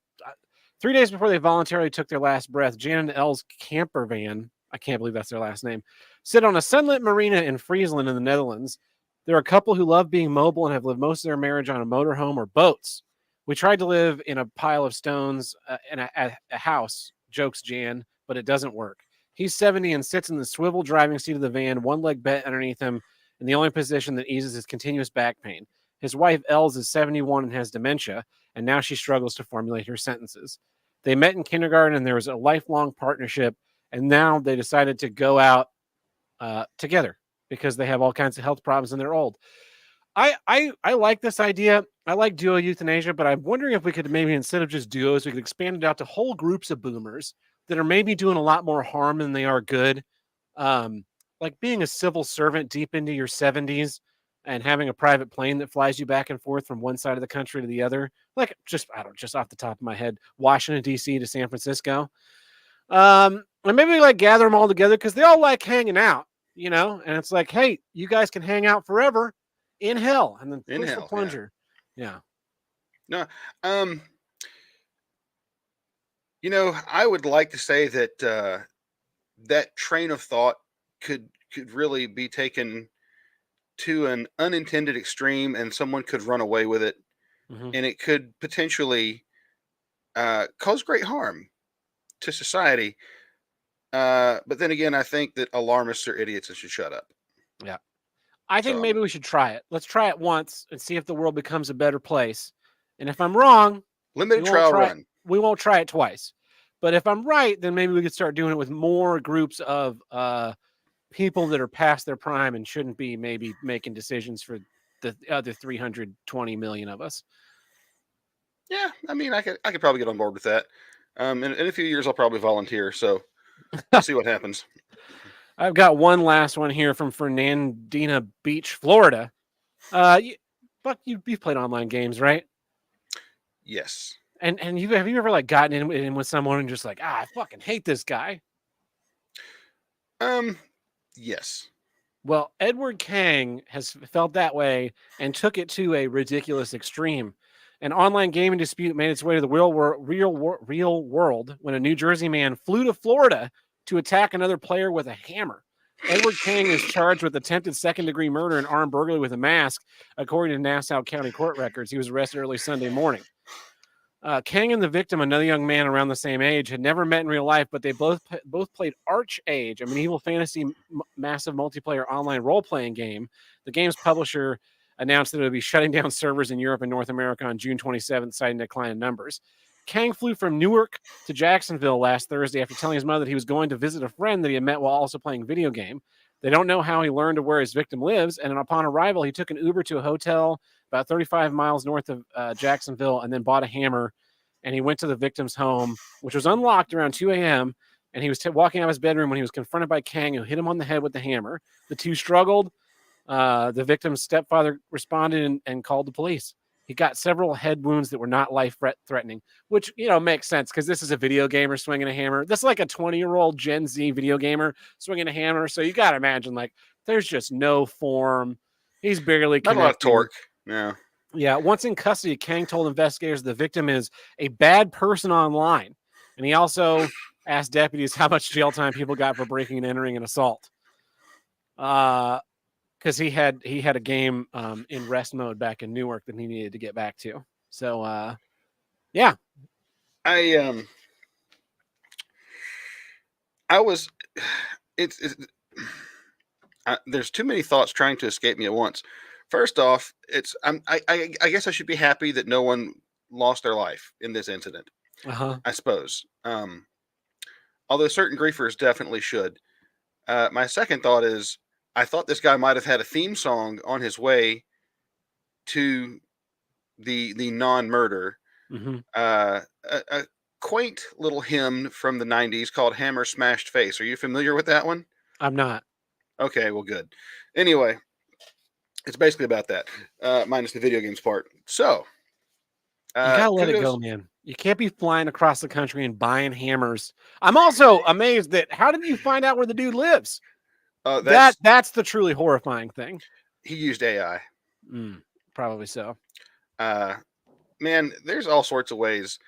3 days before they voluntarily took their last breath, Jan and Els camper van, I can't believe that's their last name, sit on a sunlit marina in Friesland in the Netherlands. They're a couple who love being mobile and have lived most of their marriage on a motorhome or boats. We tried to live in a pile of stones in a house, jokes Jan, but it doesn't work. He's 70 and sits in the swivel driving seat of the van, one leg bent underneath him, and the only position that eases his continuous back pain. His wife, Els, is 71 and has dementia, and now she struggles to formulate her sentences. They met in kindergarten, and there was a lifelong partnership, and now they decided to go out together because they have all kinds of health problems and they're old. I like this idea. I like duo euthanasia, but I'm wondering if we could maybe, instead of just duos, we could expand it out to whole groups of boomers that are maybe doing a lot more harm than they are good. Like being a civil servant deep into your 70s and having a private plane that flies you back and forth from one side of the country to the other. Like just off the top of my head, Washington, D.C. to San Francisco. And maybe we like gather them all together because they all like hanging out, and it's like, hey, you guys can hang out forever in hell, and then In push the hell, yeah. plunger. Yeah. No, I would like to say that that train of thought could really be taken to an unintended extreme, and someone could run away with it, Mhm. and it could potentially cause great harm to society. But then again, I think that alarmists are idiots and should shut up. Yeah. I think So maybe we should try it. Let's try it once and see if the world becomes a better place. And if I'm wrong, limited trial run. we won't try it twice. But if I'm right, then maybe we could start doing it with more groups of people that are past their prime and shouldn't be maybe making decisions for the other 320 million of us. Yeah, I mean, I could probably get on board with that. In a few years, I'll probably volunteer. So we'll see what happens. I've got one last one here from Fernandina Beach, Florida. Buck, you've played online games, right? Yes. And have you ever like gotten in with someone and just like, I fucking hate this guy? Yes. Well, Edward Kang has felt that way and took it to a ridiculous extreme. An online gaming dispute made its way to the real world when a New Jersey man flew to Florida to attack another player with a hammer. Edward Kang is charged with attempted second-degree murder and armed burglary with a mask, according to Nassau County court records. He was arrested early Sunday morning. Kang and the victim, another young man around the same age, had never met in real life, but they both played Archage, a medieval fantasy massive multiplayer online role-playing game. The game's publisher announced that it would be shutting down servers in Europe and North America on June 27th, citing a decline in numbers. Kang flew from Newark to Jacksonville last Thursday after telling his mother that he was going to visit a friend that he had met while also playing a video game. They don't know how he learned to where his victim lives, and upon arrival, he took an Uber to a hotel about 35 miles north of Jacksonville and then bought a hammer, and he went to the victim's home, which was unlocked around 2 a.m., and he was walking out of his bedroom when he was confronted by Kang, who hit him on the head with the hammer. The two struggled. The victim's stepfather responded and called the police. He got several head wounds that were not life-threatening, which, makes sense because this is a video gamer swinging a hammer. This is like a 20-year-old Gen Z video gamer swinging a hammer. So you got to imagine, like, there's just no form. He's barely Not a lot of connecting. torque. No. Yeah. Once in custody, Kang told investigators the victim is a bad person online. And he also asked deputies how much jail time people got for breaking and entering an assault. Because he had a game in rest mode back in Newark that he needed to get back to. So, yeah. I was. There's too many thoughts trying to escape me at once. First off, I guess I should be happy that no one lost their life in this incident. I suppose. Although certain griefers definitely should. My second thought is, I thought this guy might have had a theme song on his way to the non-murder. A quaint little hymn from the 90s called Hammer Smashed Face. Are you familiar with that one? I'm not. Okay, well, good. Anyway, it's basically about that, minus the video games part. So, you gotta let it go, man. You can't be flying across the country and buying hammers. I'm also amazed that how did you find out where the dude lives? That's the truly horrifying thing. He used AI. Probably so. Man, there's all sorts of ways.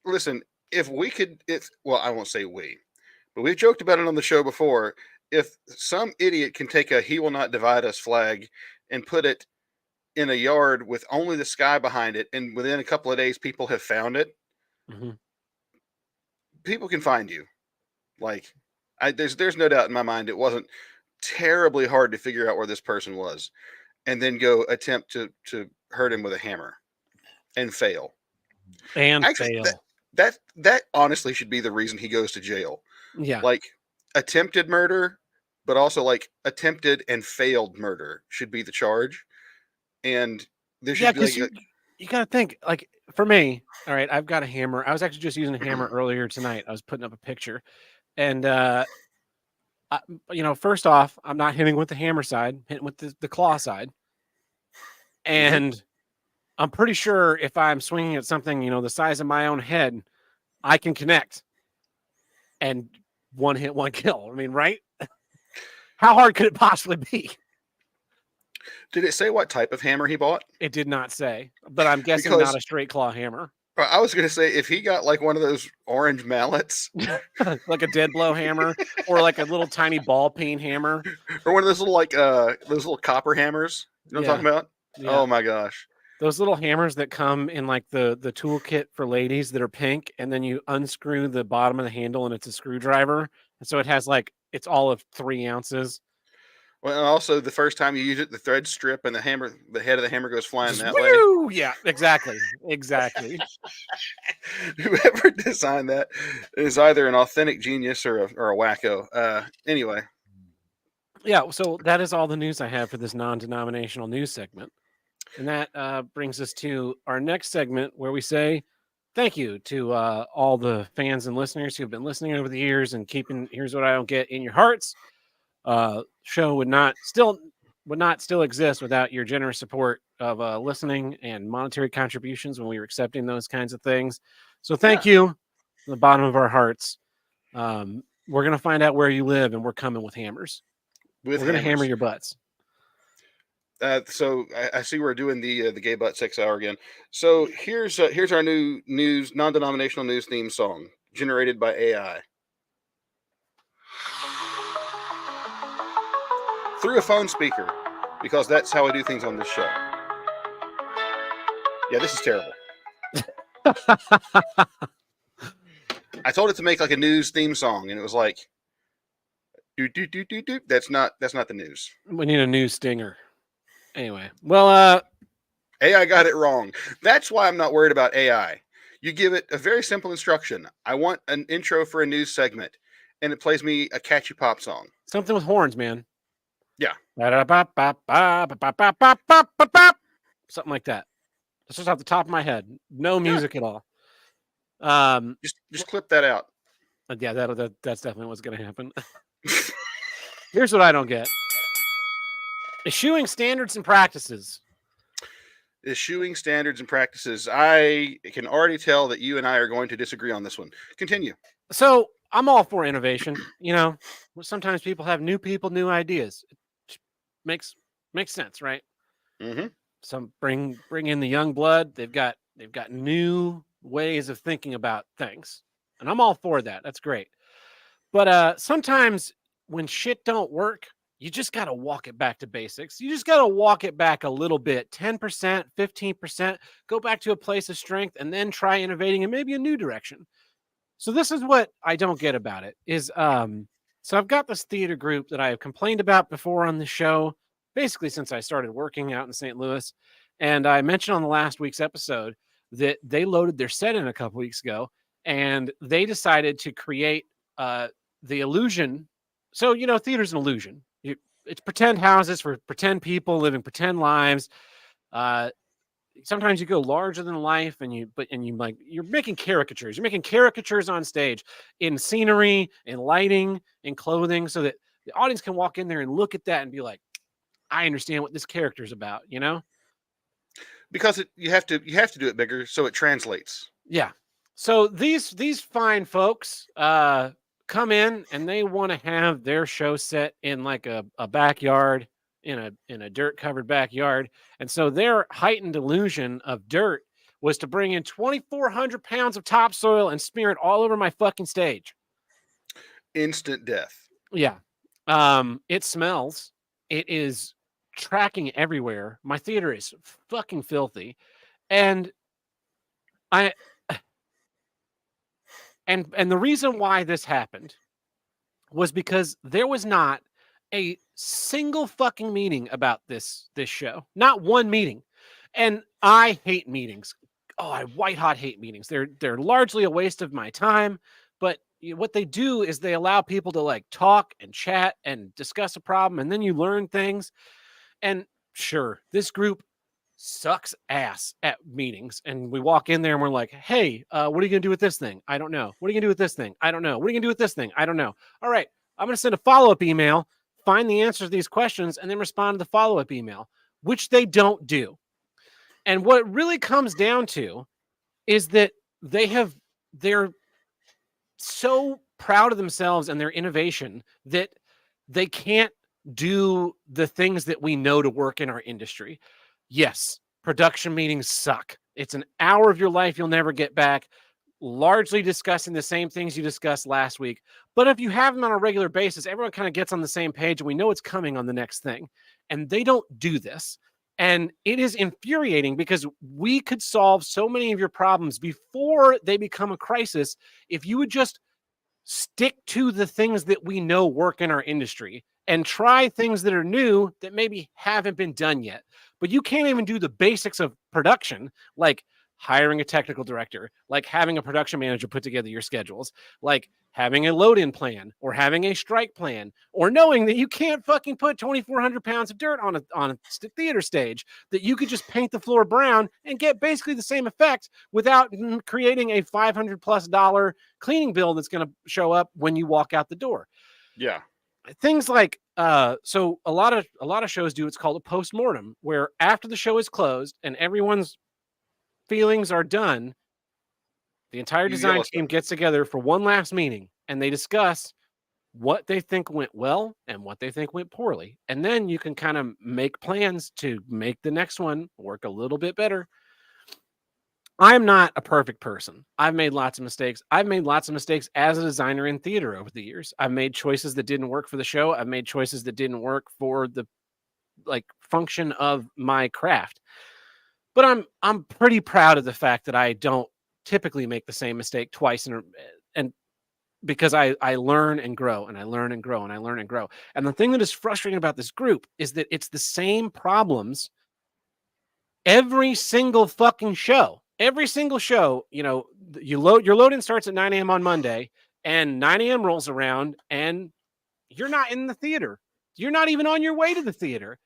Listen, if we could, I won't say we, but we've joked about it on the show before. If some idiot can take a "He will not divide us" flag and put it in a yard with only the sky behind it, and within a couple of days people have found it, people can find you. Like, there's no doubt in my mind it wasn't terribly hard to figure out where this person was, and then go attempt to hurt him with a hammer and fail. And Actually, fail. that honestly should be the reason he goes to jail. Yeah. Like attempted murder, but also like attempted and failed murder should be the charge. And there Yeah, should be because like you got to think, like, for me, all right, I've got a hammer. I was actually just using a hammer earlier tonight. I was putting up a picture. And, first off, I'm not hitting with the hammer side, hitting with the claw side. And I'm pretty sure if I'm swinging at something, the size of my own head, I can connect and one hit, one kill. I mean, right? How hard could it possibly be? did it say what type of hammer he bought? It did not say, but I'm guessing Because not a straight claw hammer. I was gonna say if he got like one of those orange mallets Like a dead blow hammer or like a little tiny ball peen hammer. or one of those little like those little copper hammers, you know what I'm talking about? Yeah. Oh my gosh. Those little hammers that come in like the toolkit for ladies that are pink, and then you unscrew the bottom of the handle and it's a screwdriver. And so it has like, it's all of 3 ounces. Well, and also the first time you use it, the thread strip and the head of the hammer goes flying Just that way. woo! Yeah, exactly. Exactly. Whoever designed that is either an authentic genius or a wacko. Anyway, Yeah, so that is all the news I have for this non-denominational news segment. And that brings us to our next segment where we say thank you to all the fans and listeners who have been listening over the years and keeping Here's What I Don't Get in your hearts. Show would not still exist without your generous support of listening and monetary contributions when we were accepting those kinds of things. So thank you from the bottom of our hearts. We're going to find out where you live, and we're coming with hammers. We're going to hammer your butts. So I see we're doing the gay butt 6 hour again. So here's our new non-denominational news theme song generated by AI through a phone speaker, because that's how I do things on this show. Yeah, this is terrible. I told it to make like a news theme song, and it was like, do do do do do. That's not the news. We need a new stinger. Anyway, well, AI got it wrong. That's why I'm not worried about AI. You give it a very simple instruction. I want an intro for a news segment, and it plays me a catchy pop song. something with horns, man. Yeah. Something like that. That's just off the top of my head. No music at all. Just clip that out. Yeah, that's definitely what's going to happen. Here's what I don't get. Eschewing standards and practices. Eschewing standards and practices. I can already tell that you and I are going to disagree on this one. Continue. So I'm all for innovation. Sometimes people have new ideas. It makes sense, right? Mm-hmm. Some bring in the young blood. They've got new ways of thinking about things, and I'm all for that. That's great. But sometimes when shit don't work, you just got to walk it back to basics. You just got to walk it back a little bit, 10%, 15%, go back to a place of strength, and then try innovating in maybe a new direction. So this is what I don't get about it is, so I've got this theater group that I have complained about before on the show, basically since I started working out in St. Louis. And I mentioned on the last week's episode that they loaded their set in a couple weeks ago, and they decided to create the illusion. So, theater's an illusion. It's pretend houses for pretend people living pretend lives. Sometimes you go larger than life, and you're making caricatures. You're making caricatures on stage in scenery, in lighting, in clothing, so that the audience can walk in there and look at that and be like, I understand what this character is about, Because you have to do it bigger so it translates. Yeah. So these fine folks come in and they want to have their show set in like a backyard, in a dirt covered backyard. And so their heightened illusion of dirt was to bring in 2,400 pounds of topsoil and smear it all over my fucking stage. Instant death. Yeah. It smells. It is tracking everywhere. My theater is fucking filthy. And And the reason why this happened was because there was not a single fucking meeting about this show. Not one meeting. And I hate meetings. Oh, I white hot hate meetings. They're largely a waste of my time, but what they do is they allow people to like talk and chat and discuss a problem, and then you learn things. And sure, this group sucks ass at meetings, and we walk in there and we're like, hey, what are you gonna do with this thing? I don't know. What are you gonna do with this thing? I don't know. What are you gonna do with this thing? I don't know. All right, I'm gonna send a follow-up email, find the answers to these questions, and then respond to the follow-up email, which they don't do. And what it really comes down to is that they're so proud of themselves and their innovation that they can't do the things that we know to work in our industry. Yes, production meetings suck. It's an hour of your life you'll never get back, largely discussing the same things you discussed last week. But if you have them on a regular basis, everyone kind of gets on the same page and we know it's coming on the next thing. And they don't do this. And it is infuriating because we could solve so many of your problems before they become a crisis if you would just stick to the things that we know work in our industry and try things that are new that maybe haven't been done yet. But you can't even do the basics of production, like hiring a technical director, like having a production manager put together your schedules, like having a load-in plan or having a strike plan, or knowing that you can't fucking put 2,400 pounds of dirt on a theater stage, that you could just paint the floor brown and get basically the same effect without creating a $500+ cleaning bill that's going to show up when you walk out the door. Yeah. Things like so a lot of shows do what's called a post-mortem, where after the show is closed and everyone's feelings are done, the entire design team gets together for one last meeting and they discuss what they think went well and what they think went poorly. And then you can kind of make plans to make the next one work a little bit better. I'm not a perfect person. I've made lots of mistakes. I've made lots of mistakes as a designer in theater over the years. I've made choices that didn't work for the show. I've made choices that didn't work for the function of my craft. But I'm pretty proud of the fact that I don't typically make the same mistake twice, and because I learn and grow, and I learn and grow, and I learn and grow. And the thing that is frustrating about this group is that it's the same problems every single fucking show. Every single show, your load-in starts at 9 a.m. on Monday, and 9 a.m. rolls around, and you're not in the theater. You're not even on your way to the theater.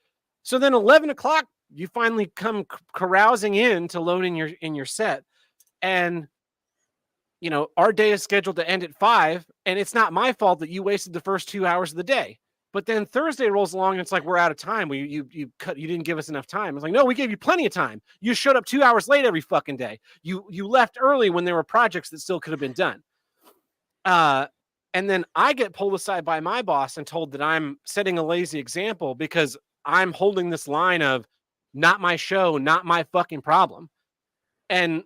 So then 11 o'clock, you finally come carousing in to load in your set. And, our day is scheduled to end at 5, and it's not my fault that you wasted the first 2 hours of the day. But then Thursday rolls along and it's like, we're out of time. You didn't give us enough time. It's like, no, we gave you plenty of time. You showed up 2 hours late every fucking day. You left early when there were projects that still could have been done. And then I get pulled aside by my boss and told that I'm setting a lazy example because I'm holding this line of not my show, not my fucking problem. And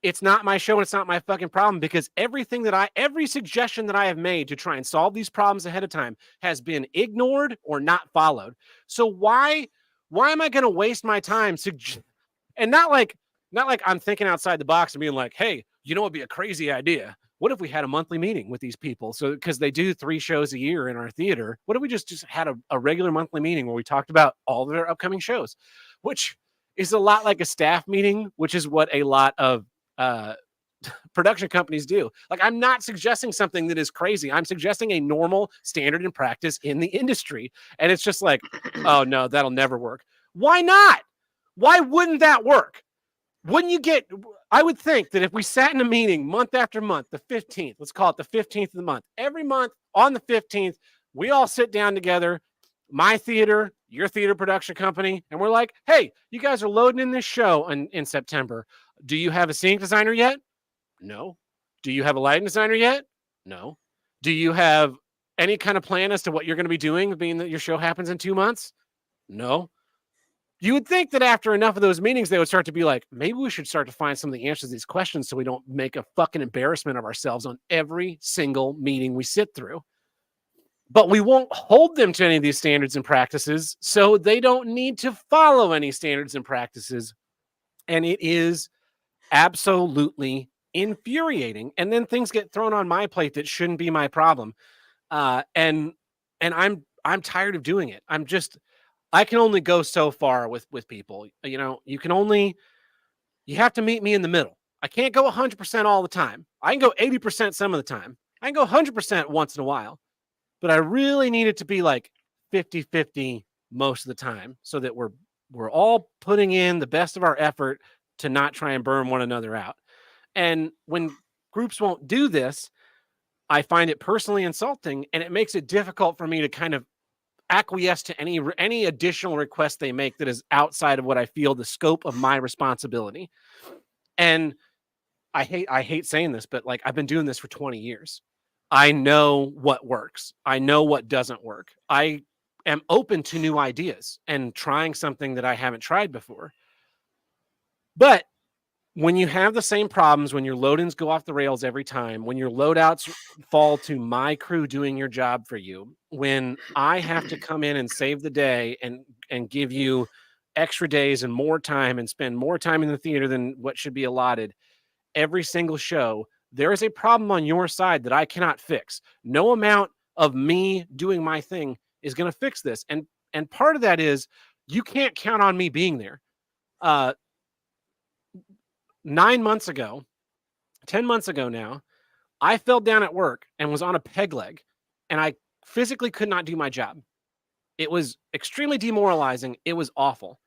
it's not my show and it's not my fucking problem, because every suggestion that I have made to try and solve these problems ahead of time has been ignored or not followed. So why am I going to waste my time and not like I'm thinking outside the box and being like, hey, it'd be a crazy idea. What if we had a monthly meeting with these people? So, because they do 3 shows a year in our theater, what if we just had a regular monthly meeting where we talked about all of their upcoming shows, which is a lot like a staff meeting, which is what a lot of production companies do. Like, I'm not suggesting something that is crazy. I'm suggesting a normal standard and practice in the industry. And it's just like, oh no, that'll never work. Why not? Why wouldn't that work? I would think that if we sat in a meeting month after month, the 15th, let's call it the 15th of the month, every month on the 15th, we all sit down together, my theater, your theater production company, and we're like, hey, you guys are loading in this show in September. Do you have a scenic designer yet? No. Do you have a lighting designer yet? No. Do you have any kind of plan as to what you're going to be doing, being that your show happens in 2 months? No. You would think that after enough of those meetings, they would start to be like, maybe we should start to find some of the answers to these questions so we don't make a fucking embarrassment of ourselves on every single meeting we sit through. But we won't hold them to any of these standards and practices, so they don't need to follow any standards and practices. And it is absolutely infuriating. And then things get thrown on my plate that shouldn't be my problem. And I'm tired of doing it. I can only go so far with people. You know, you have to meet me in the middle. I can't go 100% all the time. I can go 80% some of the time. I can go 100% once in a while. But I really need it to be like 50-50 most of the time, so that we're all putting in the best of our effort to not try and burn one another out. And when groups won't do this, I find it personally insulting, and it makes it difficult for me to kind of acquiesce to any additional request they make that is outside of what I feel the scope of my responsibility. And I hate saying this, but like, I've been doing this for 20 years. I know what works. I know what doesn't work. I am open to new ideas and trying something that I haven't tried before. But when you have the same problems, when your load-ins go off the rails every time, when your loadouts fall to my crew doing your job for you, when I have to come in and save the day and give you extra days and more time and spend more time in the theater than what should be allotted every single show, there is a problem on your side that I cannot fix. No amount of me doing my thing is going to fix this. And part of that is you can't count on me being there. 9 months ago, 10 months ago now, I fell down at work and was on a peg leg, and I physically could not do my job. It was extremely demoralizing. It was awful.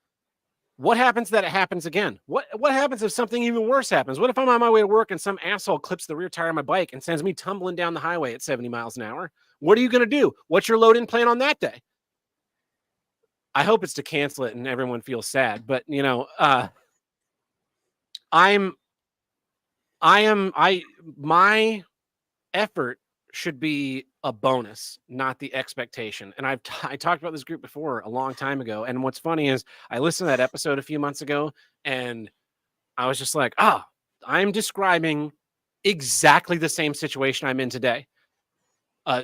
What happens that it happens again? What happens if something even worse happens? What if I'm on my way to work and some asshole clips the rear tire of my bike and sends me tumbling down the highway at 70 miles an hour? What are you going to do? What's your load-in plan on that day? I hope it's to cancel it and everyone feels sad, but you know, my effort should be a bonus, not the expectation. And I talked about this group before a long time ago. And what's funny is I listened to that episode a few months ago and I was just like, I'm describing exactly the same situation I'm in today.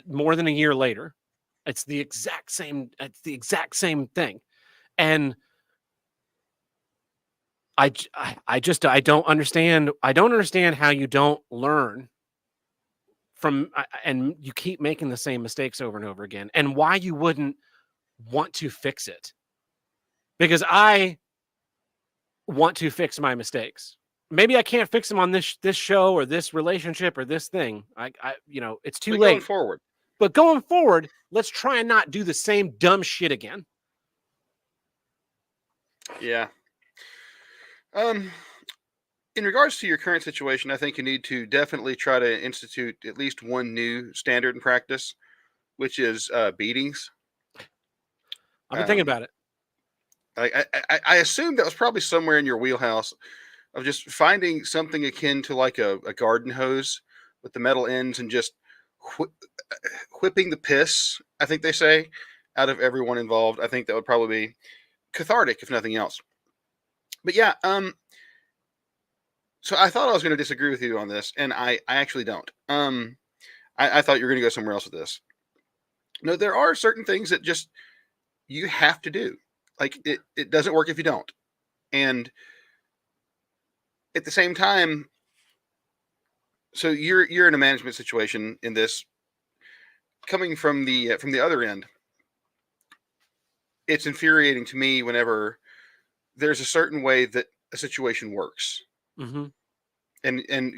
More than a year later, it's the exact same thing. And I don't understand. I don't understand how you don't learn from, and you keep making the same mistakes over and over again, and why you wouldn't want to fix it. Because I want to fix my mistakes. Maybe I can't fix them on this show or this relationship or this thing. I it's too late. Going forward. But going forward, let's try and not do the same dumb shit again. Yeah. In regards to your current situation, I think you need to definitely try to institute at least one new standard in practice, which is beatings. I've been thinking about it. I assume that was probably somewhere in your wheelhouse of just finding something akin to like a garden hose with the metal ends and just whipping the piss, I think they say, out of everyone involved. I think that would probably be cathartic, if nothing else. But yeah, so I thought I was going to disagree with you on this, and I actually don't. I thought you were going to go somewhere else with this. No, there are certain things that just you have to do. Like it doesn't work if you don't. And at the same time, so you're in a management situation in this. Coming from the other end, it's infuriating to me whenever there's a certain way that a situation works, Mm-hmm. and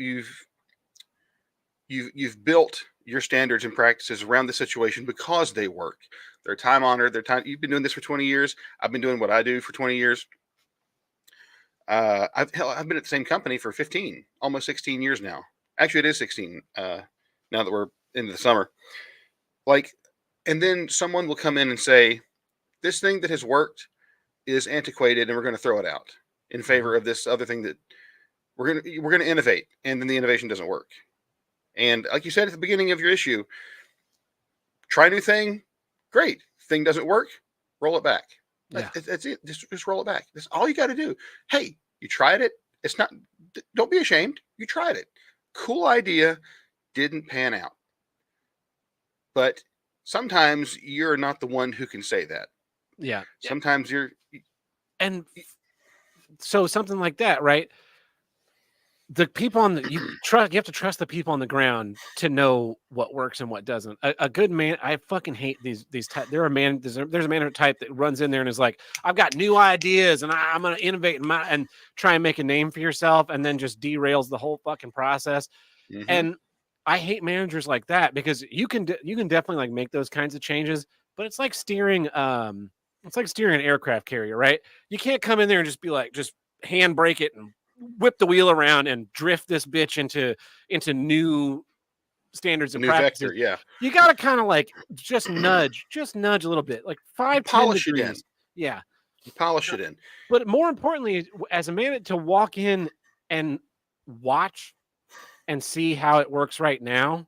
you've built your standards and practices around the situation because they work. They're time honored. They're time. You've been doing this for 20 years. I've been doing what I do for 20 years. I've been at the same company for 15, almost 16 years now. Actually, it is 16 now that we're into the summer. Like, and then someone will come in and say, this thing that has worked is antiquated and we're going to throw it out in favor of this other thing that we're going to innovate. And then the innovation doesn't work. And like you said at the beginning of your issue, try a new thing. Great. Thing doesn't work. Roll it back. Yeah. That's it. Just roll it back. That's all you got to do. Hey, you tried it. It's not, don't be ashamed. You tried it. Cool idea. Didn't pan out. But sometimes you're not the one who can say that. Yeah. Sometimes you're. And so something like that, right? the people on the you have to trust the people on the ground to know what works and what doesn't. A good man, I fucking hate these there's a manager type that runs in there and is like, I've got new ideas and I'm gonna innovate and try and make a name for yourself, and then just derails the whole fucking process. Mhm. And I hate managers like that, because you can definitely like make those kinds of changes, but it's like steering an aircraft carrier, right? You can't come in there and just be like, just hand brake it and whip the wheel around and drift this bitch into new standards A and new practices. vector, yeah. You got to kind of like just nudge a little bit, like 5-10 Polish it in. degrees. Yeah. You polish it in. But more importantly, as a man, to walk in and watch and see how it works right now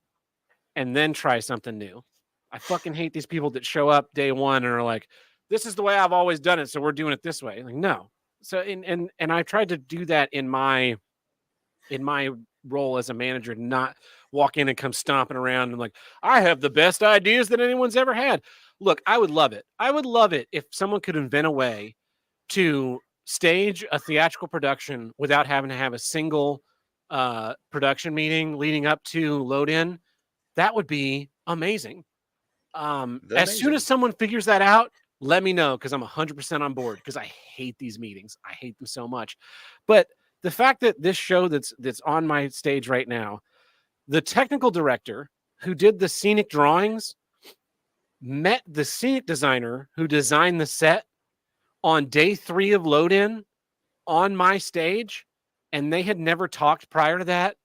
and then try something new. I fucking hate these people that show up day one and are like, this is the way I've always done it, so we're doing it this way. Like, no. So and I tried to do that in my role as a manager, not walk in and come stomping around and like, I have the best ideas that anyone's ever had. Look, I would love it. I would love it if someone could invent a way to stage a theatrical production without having to have a single production meeting leading up to load in. That would be amazing. As soon as someone figures that out, let me know, because I'm 100% on board, because I hate these meetings. I hate them so much. But the fact that this show that's on my stage right now, the technical director who did the scenic drawings met the scenic designer who designed the set on day 3 of load in on my stage, and they had never talked prior to that,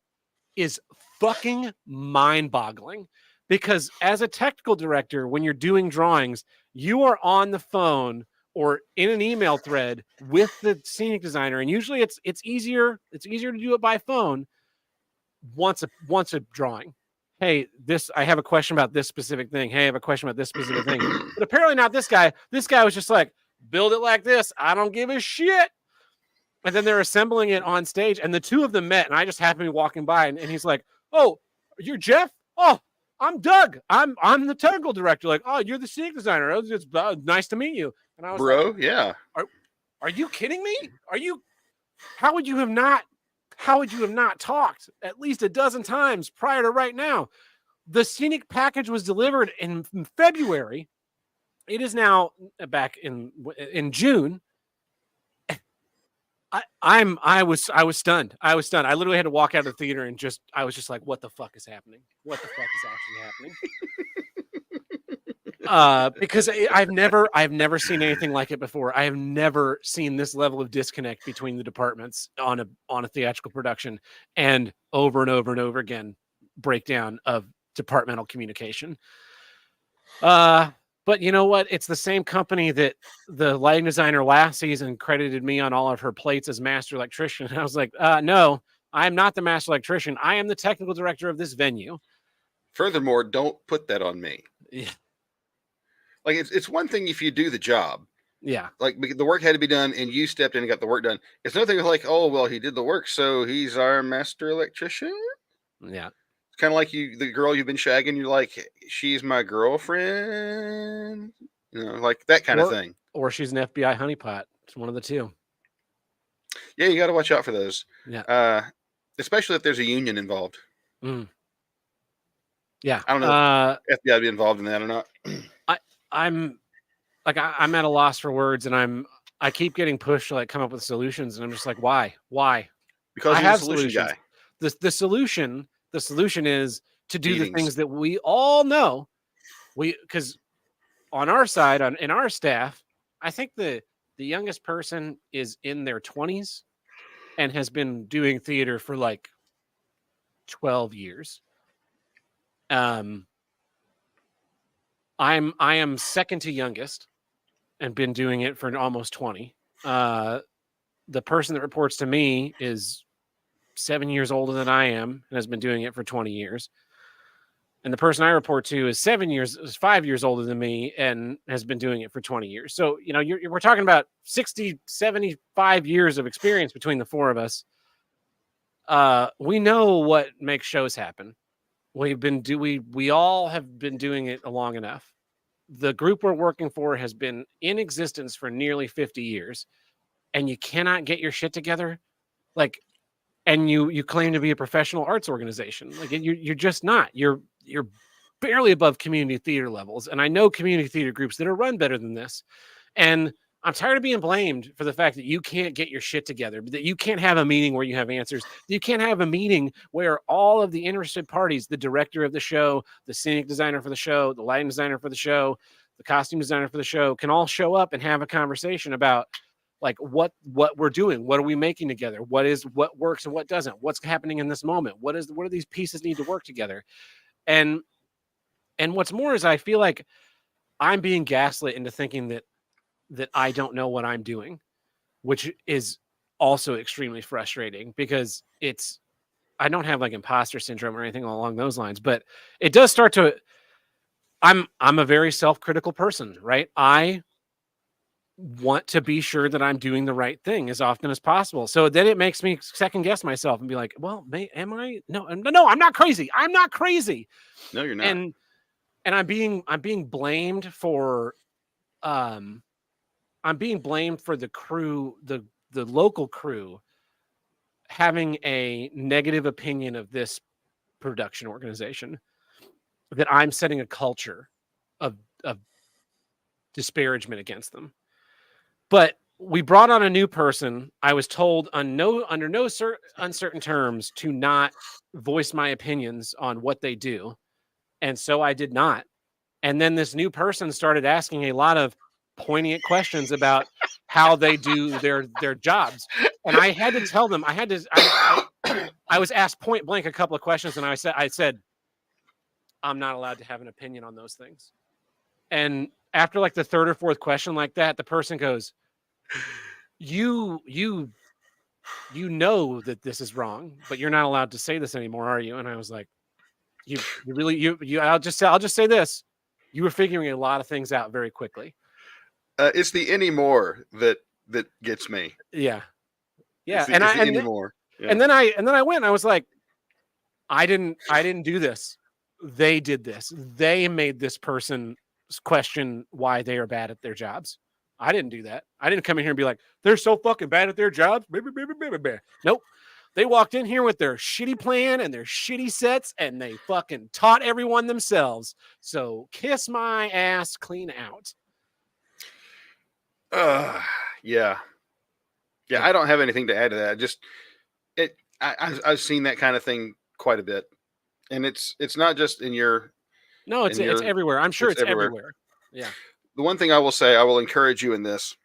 is fucking mind-boggling. Because as a technical director, when you're doing drawings, you are on the phone or in an email thread with the scenic designer, and usually it's easier to do it by phone once a drawing. Hey, I have a question about this specific thing. Hey, I have a question about this specific thing. But apparently not this guy. This guy was just like, build it like this. I don't give a shit. And then they're assembling it on stage, and the two of them met, and I just happened to be walking by, and he's like, "Oh, you're Jeff? Oh, I'm Doug. I'm the technical director." Like, "Oh, you're the scenic designer. It's nice to meet you." And I was Bro, like, yeah. Are you kidding me? How would you have not talked at least a dozen times prior to right now? The scenic package was delivered in February. It is now back in June. I was stunned. I was stunned. I literally had to walk out of the theater and I was just like, what the fuck is happening? What the fuck is actually happening? Because I've never seen anything like it before. I have never seen this level of disconnect between the departments on a theatrical production, and over and over again, breakdown of departmental communication. But you know what? It's the same company that the lighting designer last season credited me on all of her plates as master electrician. And I was like, no, I'm not the master electrician. I am the technical director of this venue. Furthermore, don't put that on me. Yeah. Like, it's one thing if you do the job. Yeah. Like, the work had to be done and you stepped in and got the work done. It's another thing like, oh, well, he did the work, so he's our master electrician. Yeah. It's kind of like the girl you've been shagging, you're like, she's my girlfriend. You know, like that kind of thing. Or she's an FBI honeypot. It's one of the two. Yeah, you got to watch out for those. Yeah. Especially if there's a union involved. Mm. Yeah. I don't know if FBI would be involved in that or not. I'm at a loss for words, and I keep getting pushed to like come up with solutions, and I'm just like, why? Because I you're have the solution solutions. guy. The solution is to do Meetings. the things that we all know. Because on our side, in our staff, I think the youngest person is in their 20s and has been doing theater for like 12 years. I am second to youngest and been doing it for almost 20. The person that reports to me is 7 years older than I am and has been doing it for 20 years. And the person I report to is 5 years older than me and has been doing it for 20 years. So, you know, we're talking about 60, 75 years of experience between the four of us. We know what makes shows happen. We all have been doing it long enough. The group we're working for has been in existence for nearly 50 years, and you cannot get your shit together. Like, and you claim to be a professional arts organization. Like you're just not. You're barely above community theater levels. And I know community theater groups that are run better than this. And I'm tired of being blamed for the fact that you can't get your shit together, that you can't have a meeting where you have answers. You can't have a meeting where all of the interested parties, the director of the show, the scenic designer for the show, the lighting designer for the show, the costume designer for the show, can all show up and have a conversation about like what we're doing, what are we making together, what works and what doesn't, what's happening in this moment, what do these pieces need to work together. And what's more is I feel like I'm being gaslit into thinking that I don't know what I'm doing, which is also extremely frustrating because I don't have like imposter syndrome or anything along those lines, but it does start to, I'm a very self-critical person, right? I want to be sure that I'm doing the right thing as often as possible. So then it makes me second guess myself and be like, well, am I? No, I'm not crazy. I'm not crazy. No, you're not. And I'm being blamed for, I'm being blamed for the crew, the local crew having a negative opinion of this production organization, that I'm setting a culture of disparagement against them. But we brought on a new person. I was told under no uncertain terms to not voice my opinions on what they do. And so I did not. And then this new person started asking a lot of poignant questions about how they do their jobs. And I had to tell them, I was asked point blank a couple of questions, and I said, I'm not allowed to have an opinion on those things. And after like the third or fourth question like that, the person goes, you know that this is wrong, but you're not allowed to say this anymore, are you? And I was like, you really, I'll just say this. You were figuring a lot of things out very quickly. It's the anymore that gets me. Yeah. It's the and anymore. Yeah. And then I went, I was like, I didn't do this. They did this. They made this person question why they are bad at their jobs. I didn't do that. I didn't come in here and be like, they're so fucking bad at their jobs. Nope. They walked in here with their shitty plan and their shitty sets, and they fucking taught everyone themselves. So kiss my ass clean out. Yeah. I don't have anything to add to that. Just I've seen that kind of thing quite a bit, and it's not just in your. No, it's everywhere. I'm sure it's everywhere. Yeah. The one thing I will say, I will encourage you in this,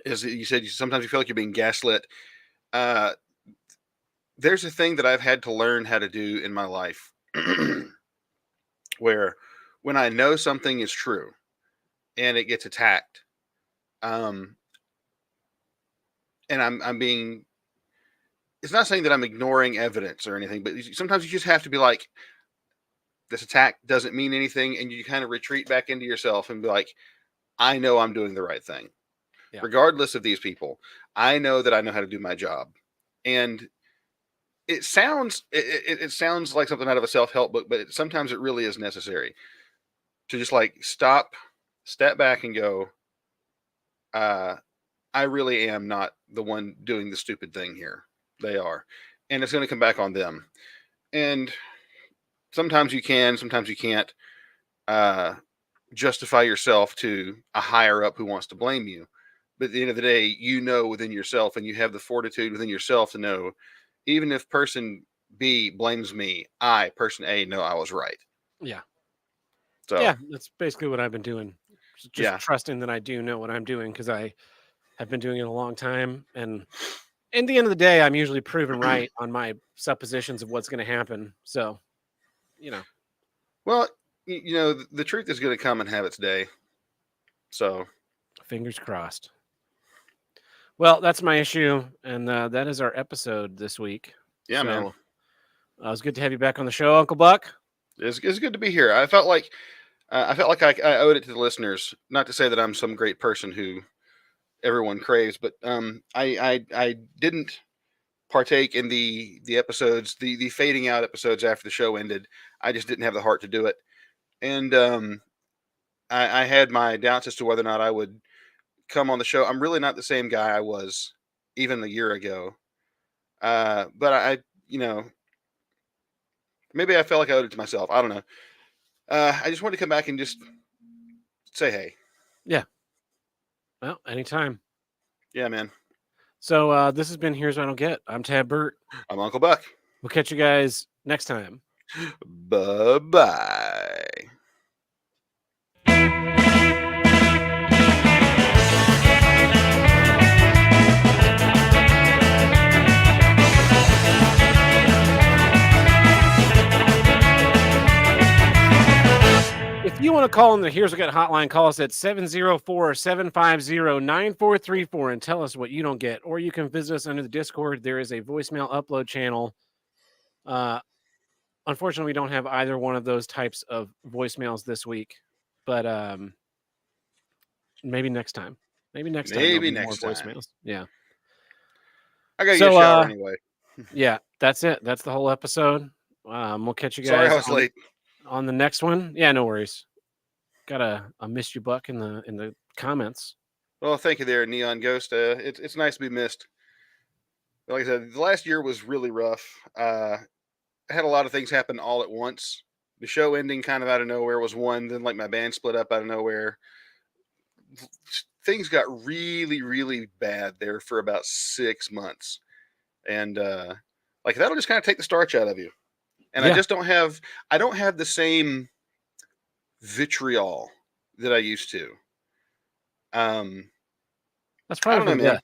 is that you said sometimes you feel like you're being gaslit. There's a thing that I've had to learn how to do in my life, where when I know something is true, and it gets attacked, and I'm being. It's not saying that I'm ignoring evidence or anything, but sometimes you just have to be like, this attack doesn't mean anything, and you kind of retreat back into yourself and be like, I know I'm doing the right thing. Yeah. Regardless of these people, I know that I know how to do my job. And it sounds like something out of a self-help book, but sometimes it really is necessary to just like step back and go, I really am not the one doing the stupid thing here. They are. And it's going to come back on them. And sometimes you can, sometimes you can't justify yourself to a higher up who wants to blame you. But at the end of the day, you know within yourself, and you have the fortitude within yourself to know, even if person B blames me, I, person A, know I was right. Yeah. So yeah, that's basically what I've been doing. Just trusting that I do know what I'm doing, because I have been doing it a long time. And in the end of the day, I'm usually proven right on my suppositions of what's going to happen. So, Well, the truth is going to come and have its day. So, fingers crossed. Well, that's my issue, and that is our episode this week. Yeah, man. It was good to have you back on the show, Uncle Buck. It's good to be here. I felt like I owed it to the listeners. Not to say that I'm some great person who everyone craves, but I didn't partake in the episodes, the fading out episodes after the show ended. I just didn't have the heart to do it, and I had my doubts as to whether or not I would come on the show. I'm really not the same guy I was even a year ago. But I, maybe I felt like I owed it to myself. I don't know. I just wanted to come back and just say, hey. Yeah. Well, anytime. Yeah, man. So this has been Here's What I Don't Get. I'm Tab Burt. I'm Uncle Buck. We'll catch you guys next time. Bye-bye. If you want to call in the Here's What Get hotline, call us at 704-750-9434 and tell us what you don't get. Or you can visit us under the Discord. There is a voicemail upload channel. Unfortunately, we don't have either one of those types of voicemails this week. But maybe next time. Maybe next time. Maybe More next time. voicemails. Yeah. I gotta get a shower anyway. Yeah, that's it. That's the whole episode. We'll catch you guys. Sorry I was late. On the next one. Yeah, no worries. Got a missed you, Buck, in the comments. Well, thank you there, Neon Ghost. It's nice to be missed. Like I said, the last year was really rough. I had a lot of things happen all at once. The show ending kind of out of nowhere was one. Then, like, my band split up out of nowhere. Things got really, really bad there for about 6 months. And like, that'll just kind of take the starch out of you. And Yeah. I don't have the same vitriol that I used to. That's probably I don't know, for the man. best.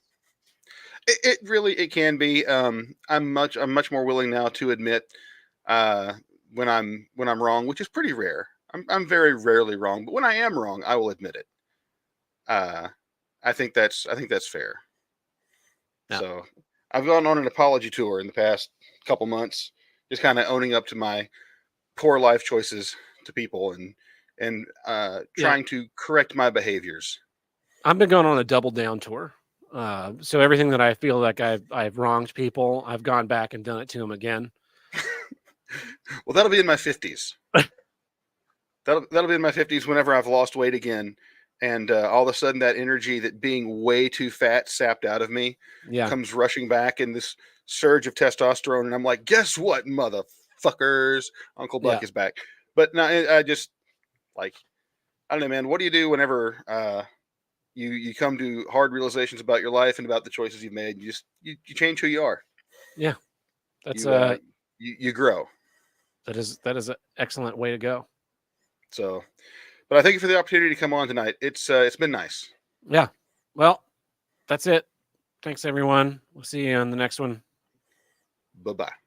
It really can be. I'm much more willing now to admit when I'm wrong, which is pretty rare. I'm very rarely wrong, but when I am wrong, I will admit it. I think that's fair. Yeah. So I've gone on an apology tour in the past couple months, just kind of owning up to my poor life choices to people and trying to correct my behaviors. I've been going on a double down tour. So everything that I feel like I've wronged people, I've gone back and done it to them again. Well, that'll be in my 50s. That'll be in my 50s whenever I've lost weight again, and all of a sudden that energy that being way too fat sapped out of me comes rushing back in this surge of testosterone, and I'm like, guess what, motherfuckers? Uncle Buck is back. But no, I just, like, I don't know, man. What do you do whenever you come to hard realizations about your life and about the choices you've made? You change who you are. Yeah, that's you grow. That is an excellent way to go. So, but I thank you for the opportunity to come on tonight. It's been nice. Yeah. Well, that's it. Thanks everyone. We'll see you on the next one. Bye-bye.